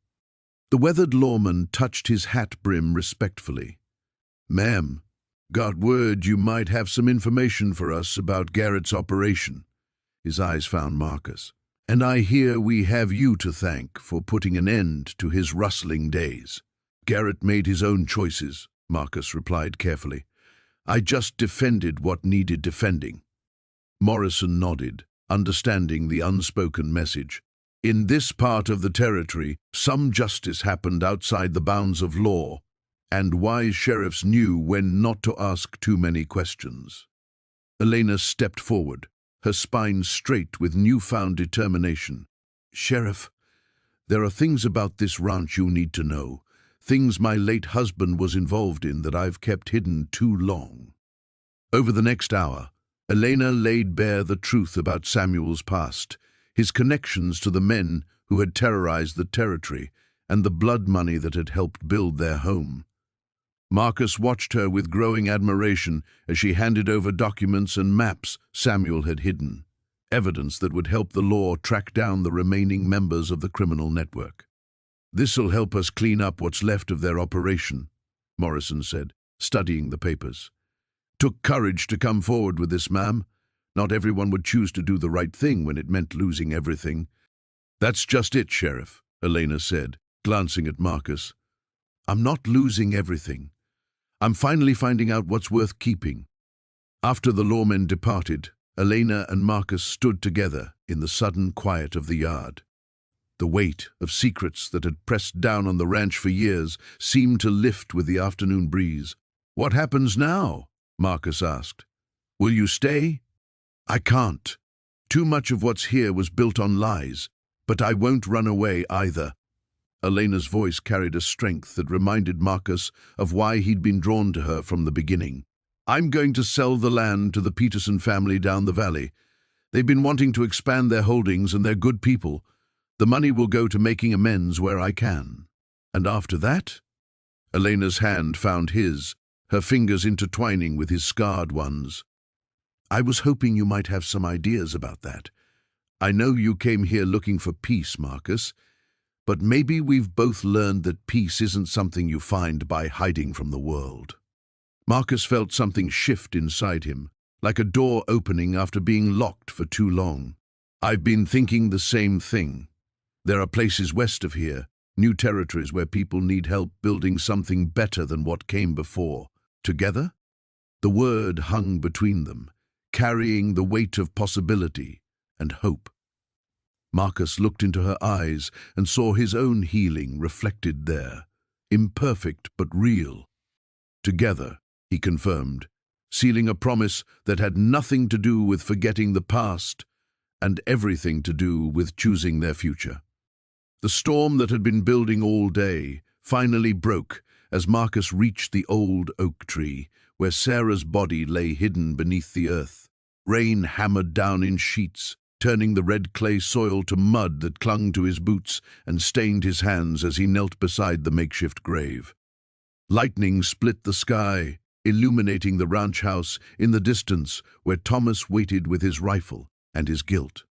The weathered lawman touched his hat brim respectfully. "Ma'am, got word you might have some information for us about Garrett's operation." His eyes found Marcus. "And I hear we have you to thank for putting an end to his rustling days." "Garrett made his own choices," Marcus replied carefully. "I just defended what needed defending." Morrison nodded, understanding the unspoken message. In this part of the territory, some justice happened outside the bounds of law, and wise sheriffs knew when not to ask too many questions. Elena stepped forward, her spine straight with newfound determination. "Sheriff, there are things about this ranch you need to know, things my late husband was involved in that I've kept hidden too long." Over the next hour, Elena laid bare the truth about Samuel's past, his connections to the men who had terrorized the territory, and the blood money that had helped build their home. Marcus watched her with growing admiration as she handed over documents and maps Samuel had hidden, evidence that would help the law track down the remaining members of the criminal network. "This'll help us clean up what's left of their operation," Morrison said, studying the papers. "Took courage to come forward with this, ma'am. Not everyone would choose to do the right thing when it meant losing everything." "That's just it, Sheriff," Elena said, glancing at Marcus. "I'm not losing everything. I'm finally finding out what's worth keeping." After the lawmen departed, Elena and Marcus stood together in the sudden quiet of the yard. The weight of secrets that had pressed down on the ranch for years seemed to lift with the afternoon breeze. "What happens now?" Marcus asked. "Will you stay?" "I can't. Too much of what's here was built on lies. But I won't run away either. Elena's voice carried a strength that reminded Marcus of why he'd been drawn to her from the beginning. I'm going to sell the land to the Peterson family down the valley. They've been wanting to expand their holdings and they're good people. The money will go to making amends where I can. And after that? Elena's hand found his, her fingers intertwining with his scarred ones. I was hoping you might have some ideas about that. I know you came here looking for peace, Marcus, but maybe we've both learned that peace isn't something you find by hiding from the world. Marcus felt something shift inside him, like a door opening after being locked for too long. I've been thinking the same thing. There are places west of here, new territories where people need help building something better than what came before. Together? The word hung between them, carrying the weight of possibility and hope. Marcus looked into her eyes and saw his own healing reflected there, imperfect but real. Together, he confirmed, sealing a promise that had nothing to do with forgetting the past and everything to do with choosing their future. The storm that had been building all day finally broke as Marcus reached the old oak tree where Sarah's body lay hidden beneath the earth. Rain hammered down in sheets, turning the red clay soil to mud that clung to his boots and stained his hands as he knelt beside the makeshift grave. Lightning split the sky, illuminating the ranch house in the distance where Thomas waited with his rifle and his guilt.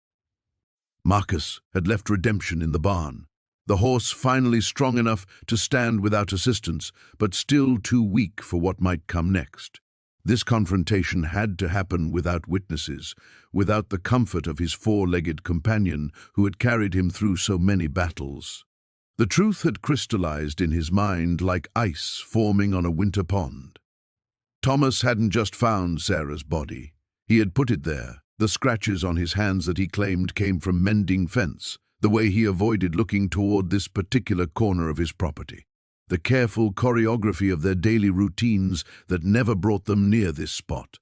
Marcus had left Redemption in the barn, the horse finally strong enough to stand without assistance, but still too weak for what might come next. This confrontation had to happen without witnesses, without the comfort of his four-legged companion who had carried him through so many battles. The truth had crystallized in his mind like ice forming on a winter pond. Thomas hadn't just found Sarah's body. He had put it there. The scratches on his hands that he claimed came from mending fence, the way he avoided looking toward this particular corner of his property. The careful choreography of their daily routines that never brought them near this spot.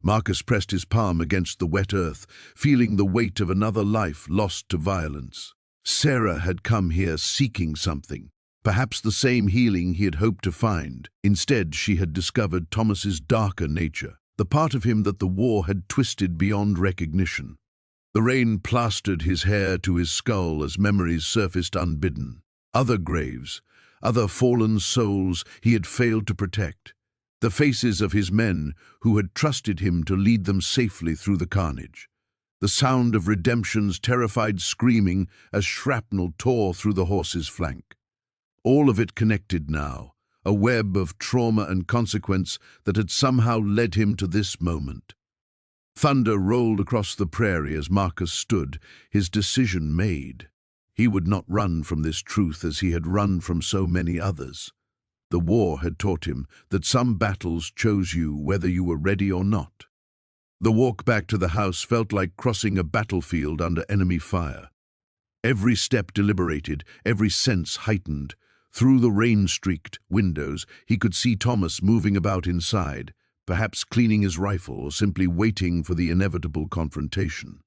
Marcus pressed his palm against the wet earth, feeling the weight of another life lost to violence. Sarah had come here seeking something, perhaps the same healing he had hoped to find. Instead, she had discovered Thomas's darker nature, the part of him that the war had twisted beyond recognition. The rain plastered his hair to his skull as memories surfaced unbidden. Other graves, other fallen souls he had failed to protect. The faces of his men who had trusted him to lead them safely through the carnage. The sound of Redemption's terrified screaming as shrapnel tore through the horse's flank. All of it connected now, a web of trauma and consequence that had somehow led him to this moment. Thunder rolled across the prairie as Marcus stood, his decision made. He would not run from this truth as he had run from so many others. The war had taught him that some battles chose you whether you were ready or not. The walk back to the house felt like crossing a battlefield under enemy fire. Every step deliberated, every sense heightened. Through the rain-streaked windows, he could see Thomas moving about inside, perhaps cleaning his rifle or simply waiting for the inevitable confrontation.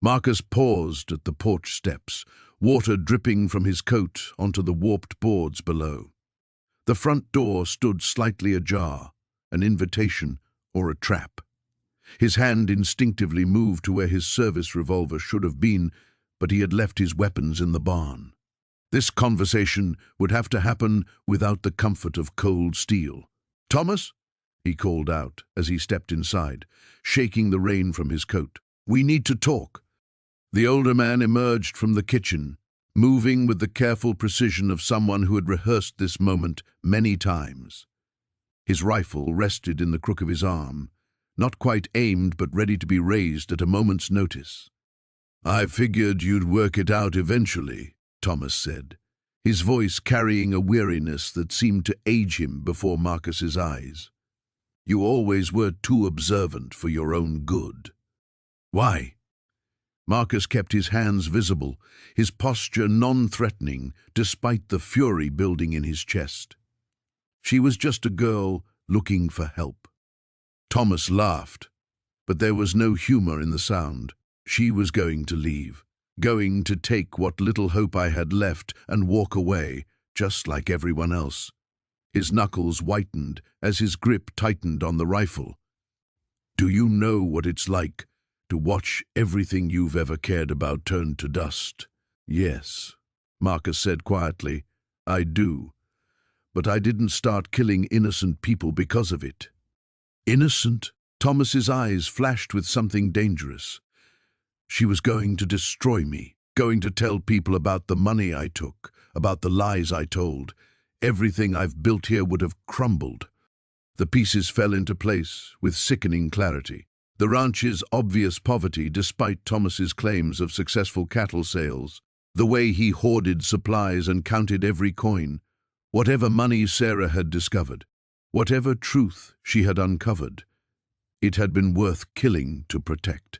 Marcus paused at the porch steps, water dripping from his coat onto the warped boards below. The front door stood slightly ajar, an invitation or a trap. His hand instinctively moved to where his service revolver should have been, but he had left his weapons in the barn. This conversation would have to happen without the comfort of cold steel. "Thomas," he called out as he stepped inside, shaking the rain from his coat. "We need to talk." The older man emerged from the kitchen, moving with the careful precision of someone who had rehearsed this moment many times. His rifle rested in the crook of his arm, not quite aimed but ready to be raised at a moment's notice. "I figured you'd work it out eventually," Thomas said, his voice carrying a weariness that seemed to age him before Marcus's eyes. "You always were too observant for your own good." "Why?" Marcus kept his hands visible, his posture non-threatening despite the fury building in his chest. She was just a girl looking for help. Thomas laughed, but there was no humor in the sound. She was going to leave. going to take what little hope I had left and walk away, just like everyone else. His knuckles whitened as his grip tightened on the rifle. Do you know what it's like to watch everything you've ever cared about turn to dust? Yes, Marcus said quietly, I do. But I didn't start killing innocent people because of it. Innocent? Thomas's eyes flashed with something dangerous. She was going to destroy me, going to tell people about the money I took, about the lies I told. Everything I've built here would have crumbled. The pieces fell into place with sickening clarity. The ranch's obvious poverty, despite Thomas's claims of successful cattle sales, the way he hoarded supplies and counted every coin, whatever money Sarah had discovered, whatever truth she had uncovered, it had been worth killing to protect.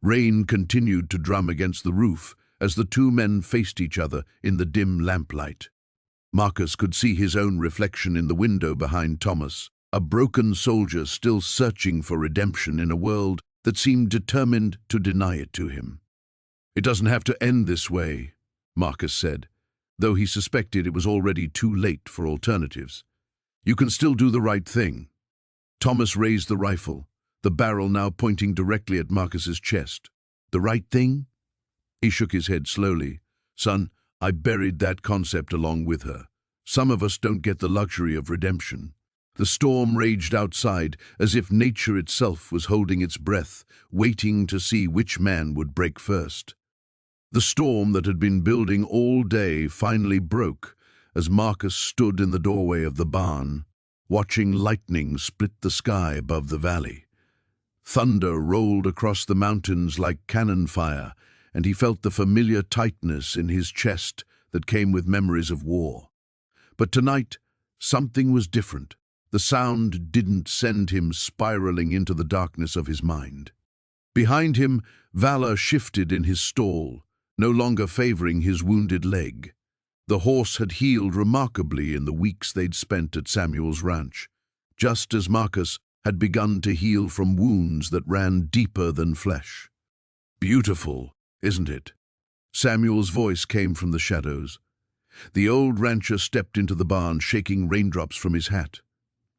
Rain continued to drum against the roof as the two men faced each other in the dim lamplight. Marcus could see his own reflection in the window behind Thomas, a broken soldier still searching for redemption in a world that seemed determined to deny it to him. It doesn't have to end this way, Marcus said, though he suspected it was already too late for alternatives. You can still do the right thing. Thomas raised the rifle, the barrel now pointing directly at Marcus's chest. The right thing? He shook his head slowly. Son, I buried that concept along with her. Some of us don't get the luxury of redemption. The storm raged outside as if nature itself was holding its breath, waiting to see which man would break first. The storm that had been building all day finally broke as Marcus stood in the doorway of the barn, watching lightning split the sky above the valley. Thunder rolled across the mountains like cannon fire, and he felt the familiar tightness in his chest that came with memories of war. But tonight, something was different. The sound didn't send him spiraling into the darkness of his mind. Behind him, valor shifted in his stall, no longer favoring his wounded leg. The horse had healed remarkably in the weeks they'd spent at Samuel's ranch, just as Marcus had begun to heal from wounds that ran deeper than flesh. Beautiful, isn't it? Samuel's voice came from the shadows. The old rancher stepped into the barn, shaking raindrops from his hat.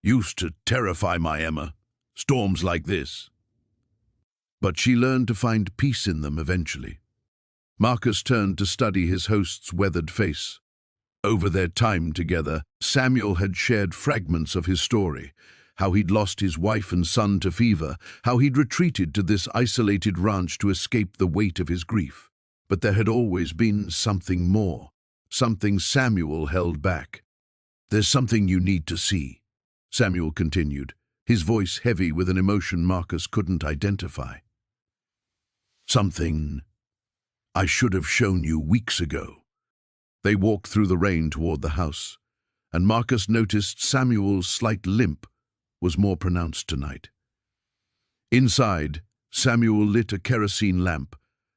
Used to terrify my Emma, storms like this. But she learned to find peace in them eventually. Marcus turned to study his host's weathered face. Over their time together, Samuel had shared fragments of his story, how he'd lost his wife and son to fever, how he'd retreated to this isolated ranch to escape the weight of his grief. But there had always been something more, something Samuel held back. There's something you need to see, Samuel continued, his voice heavy with an emotion Marcus couldn't identify. Something I should have shown you weeks ago. They walked through the rain toward the house, and Marcus noticed Samuel's slight limp was more pronounced tonight. Inside, Samuel lit a kerosene lamp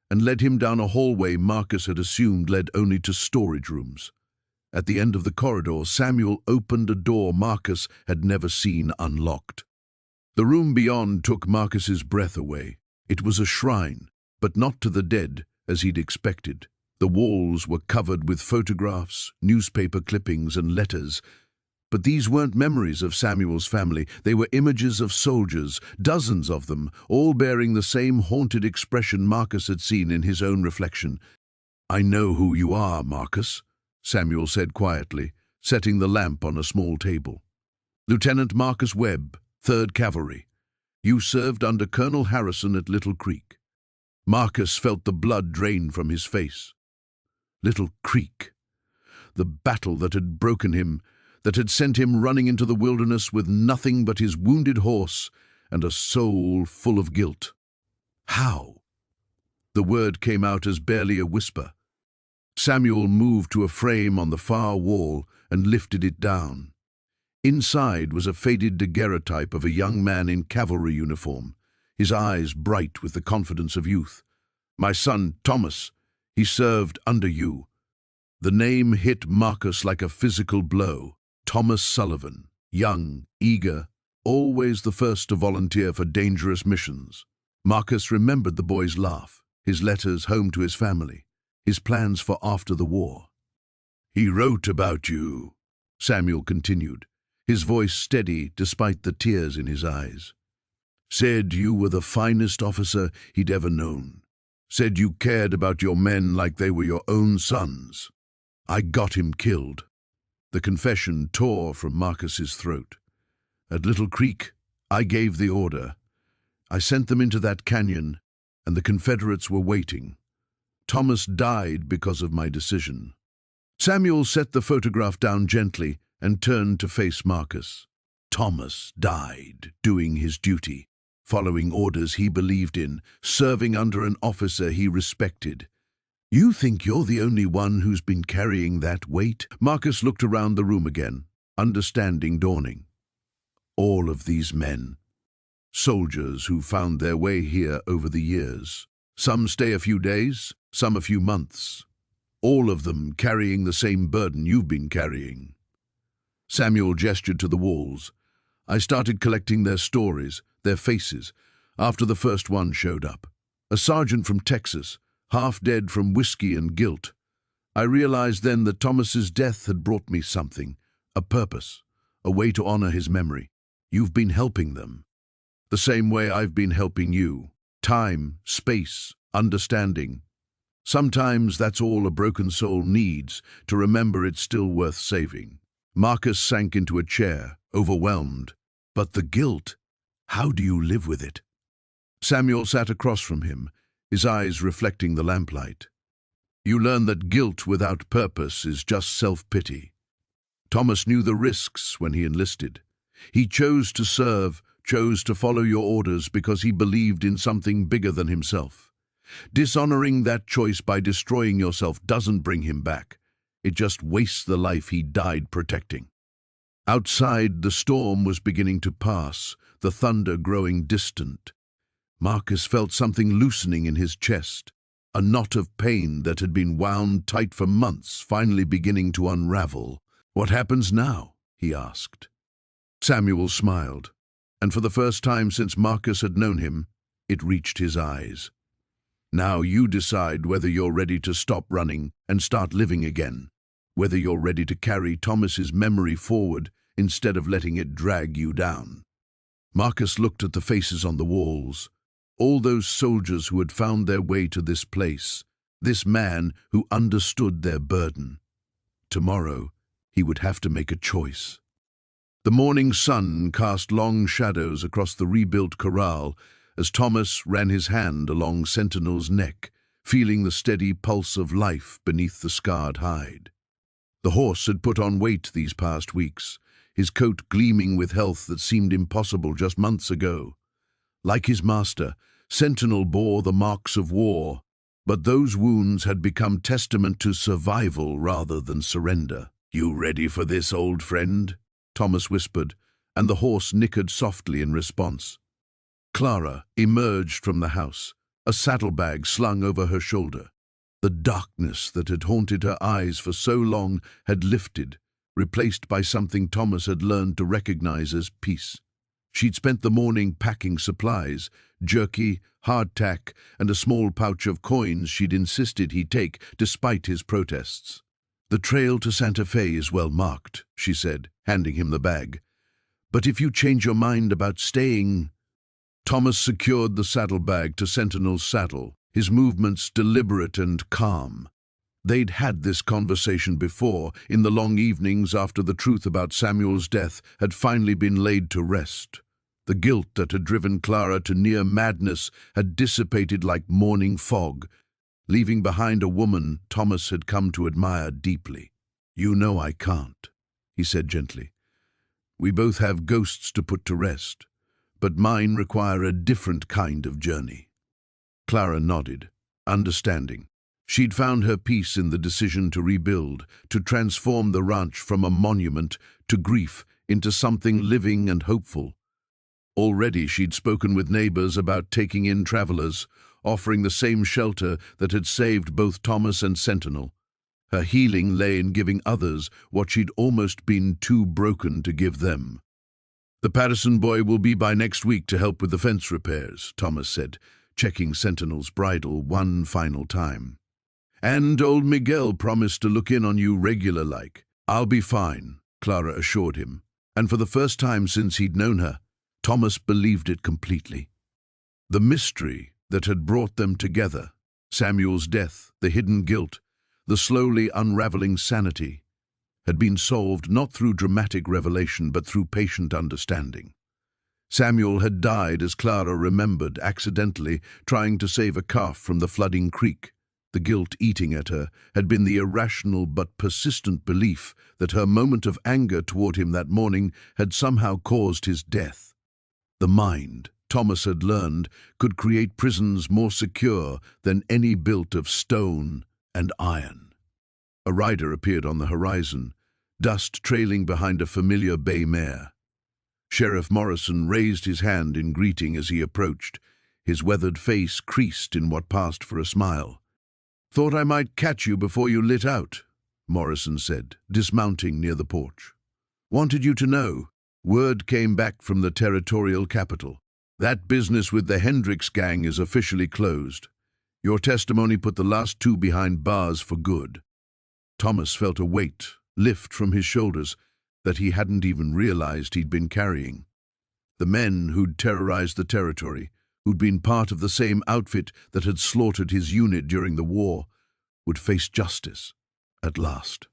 and led him down a hallway Marcus had assumed led only to storage rooms. At the end of the corridor, Samuel opened a door Marcus had never seen unlocked. The room beyond took Marcus's breath away. It was a shrine, but not to the dead, as he'd expected. The walls were covered with photographs, newspaper clippings, and letters. But these weren't memories of Samuel's family. They were images of soldiers, dozens of them, all bearing the same haunted expression Marcus had seen in his own reflection. I know who you are, Marcus, Samuel said quietly, setting the lamp on a small table. Lieutenant Marcus Webb, 3rd Cavalry. You served under Colonel Harrison at Little Creek. Marcus felt the blood drain from his face. Little Creek. The battle that had broken him, that had sent him running into the wilderness with nothing but his wounded horse and a soul full of guilt. How? The word came out as barely a whisper. Samuel moved to a frame on the far wall and lifted it down. Inside was a faded daguerreotype of a young man in cavalry uniform, his eyes bright with the confidence of youth. My son, Thomas, he served under you. The name hit Marcus like a physical blow. Thomas Sullivan, young, eager, always the first to volunteer for dangerous missions. Marcus remembered the boy's laugh, his letters home to his family, his plans for after the war. "He wrote about you," Samuel continued, his voice steady despite the tears in his eyes. "Said you were the finest officer he'd ever known. Said you cared about your men like they were your own sons. I got him killed." The confession tore from Marcus's throat. "At Little Creek, I gave the order. I sent them into that canyon, and the Confederates were waiting. Thomas died because of my decision." Samuel set the photograph down gently and turned to face Marcus. Thomas died doing his duty, following orders he believed in, serving under an officer he respected. "You think you're the only one who's been carrying that weight?" Marcus looked around the room again, understanding dawning. "All of these men, soldiers who found their way here over the years. Some stay a few days, some a few months. All of them carrying the same burden you've been carrying." Samuel gestured to the walls. "I started collecting their stories, their faces, after the first one showed up. A sergeant from Texas, half dead from whiskey and guilt. I realized then that Thomas's death had brought me something, a purpose, a way to honor his memory. You've been helping them. The same way I've been helping you. Time, space, understanding. Sometimes that's all a broken soul needs, to remember it's still worth saving." Marcus sank into a chair, overwhelmed. "But the guilt, how do you live with it?" Samuel sat across from him, his eyes reflecting the lamplight. "You learn that guilt without purpose is just self-pity. Thomas knew the risks when he enlisted. He chose to serve, chose to follow your orders because he believed in something bigger than himself. Dishonoring that choice by destroying yourself doesn't bring him back. It just wastes the life he died protecting." Outside, the storm was beginning to pass, the thunder growing distant. Marcus felt something loosening in his chest, a knot of pain that had been wound tight for months finally beginning to unravel. "What happens now?" he asked. Samuel smiled, and for the first time since Marcus had known him, it reached his eyes. "Now you decide whether you're ready to stop running and start living again, whether you're ready to carry Thomas's memory forward instead of letting it drag you down." Marcus looked at the faces on the walls, all those soldiers who had found their way to this place, this man who understood their burden. Tomorrow, he would have to make a choice. The morning sun cast long shadows across the rebuilt corral as Thomas ran his hand along Sentinel's neck, feeling the steady pulse of life beneath the scarred hide. The horse had put on weight these past weeks, his coat gleaming with health that seemed impossible just months ago. Like his master, Sentinel bore the marks of war, but those wounds had become testament to survival rather than surrender. "You ready for this, old friend?" Thomas whispered, and the horse nickered softly in response. Clara emerged from the house, a saddlebag slung over her shoulder. The darkness that had haunted her eyes for so long had lifted, replaced by something Thomas had learned to recognize as peace. She'd spent the morning packing supplies, jerky, hardtack, and a small pouch of coins she'd insisted he take despite his protests. "The trail to Santa Fe is well marked," she said, handing him the bag. "But if you change your mind about staying—" Thomas secured the saddlebag to Sentinel's saddle, his movements deliberate and calm. They'd had this conversation before, in the long evenings after the truth about Samuel's death had finally been laid to rest. The guilt that had driven Clara to near madness had dissipated like morning fog, leaving behind a woman Thomas had come to admire deeply. "You know I can't," he said gently. "We both have ghosts to put to rest, but mine require a different kind of journey." Clara nodded, understanding. She'd found her peace in the decision to rebuild, to transform the ranch from a monument to grief into something living and hopeful. Already she'd spoken with neighbors about taking in travelers, offering the same shelter that had saved both Thomas and Sentinel. Her healing lay in giving others what she'd almost been too broken to give them. "The Patterson boy will be by next week to help with the fence repairs," Thomas said, checking Sentinel's bridle one final time. "And old Miguel promised to look in on you regular-like." "I'll be fine," Clara assured him, and for the first time since he'd known her, Thomas believed it completely. The mystery that had brought them together, Samuel's death, the hidden guilt, the slowly unraveling sanity, had been solved not through dramatic revelation but through patient understanding. Samuel had died, as Clara remembered, accidentally trying to save a calf from the flooding creek. The guilt eating at her had been the irrational but persistent belief that her moment of anger toward him that morning had somehow caused his death. The mind, Thomas had learned, could create prisons more secure than any built of stone and iron. A rider appeared on the horizon, dust trailing behind a familiar bay mare. Sheriff Morrison raised his hand in greeting as he approached, his weathered face creased in what passed for a smile. "Thought I might catch you before you lit out," Morrison said, dismounting near the porch. "Wanted you to know. Word came back from the territorial capital. That business with the Hendricks gang is officially closed. Your testimony put the last two behind bars for good." Thomas felt a weight lift from his shoulders that he hadn't even realized he'd been carrying. The men who'd terrorized the territory, who'd been part of the same outfit that had slaughtered his unit during the war, would face justice at last.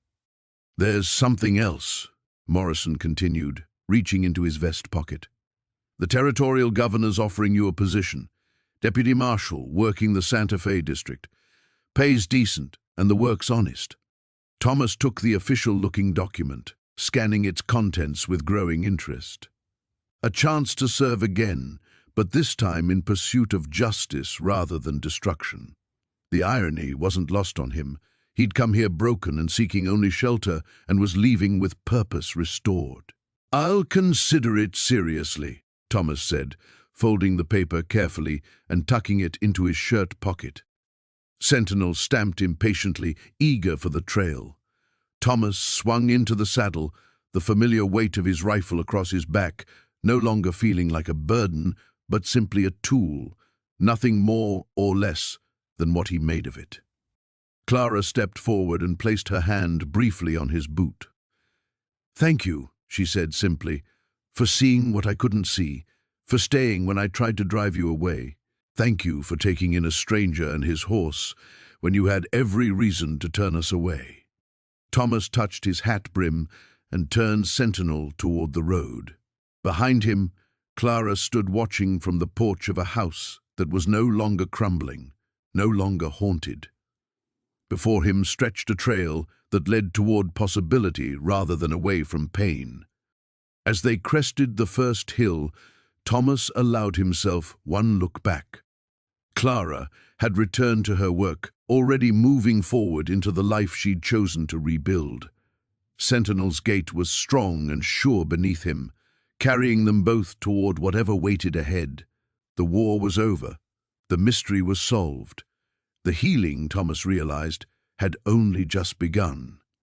"There's something else," Morrison continued, reaching into his vest pocket. "The territorial governor's offering you a position. Deputy Marshal, working the Santa Fe district. Pays decent, and the work's honest." Thomas took the official-looking document, scanning its contents with growing interest. A chance to serve again, but this time in pursuit of justice rather than destruction. The irony wasn't lost on him. He'd come here broken and seeking only shelter, and was leaving with purpose restored. "I'll consider it seriously," Thomas said, folding the paper carefully and tucking it into his shirt pocket. Sentinel stamped impatiently, eager for the trail. Thomas swung into the saddle, the familiar weight of his rifle across his back, no longer feeling like a burden, but simply a tool, nothing more or less than what he made of it. Clara stepped forward and placed her hand briefly on his boot. "Thank you," she said simply, "for seeing what I couldn't see, for staying when I tried to drive you away. Thank you for taking in a stranger and his horse when you had every reason to turn us away." Thomas touched his hat brim and turned Sentinel toward the road. Behind him, Clara stood watching from the porch of a house that was no longer crumbling, no longer haunted. Before him stretched a trail that led toward possibility rather than away from pain. As they crested the first hill, Thomas allowed himself one look back. Clara had returned to her work, already moving forward into the life she'd chosen to rebuild. Sentinel's gait was strong and sure beneath him, carrying them both toward whatever waited ahead. The war was over. The mystery was solved. The healing, Thomas realized, had only just begun.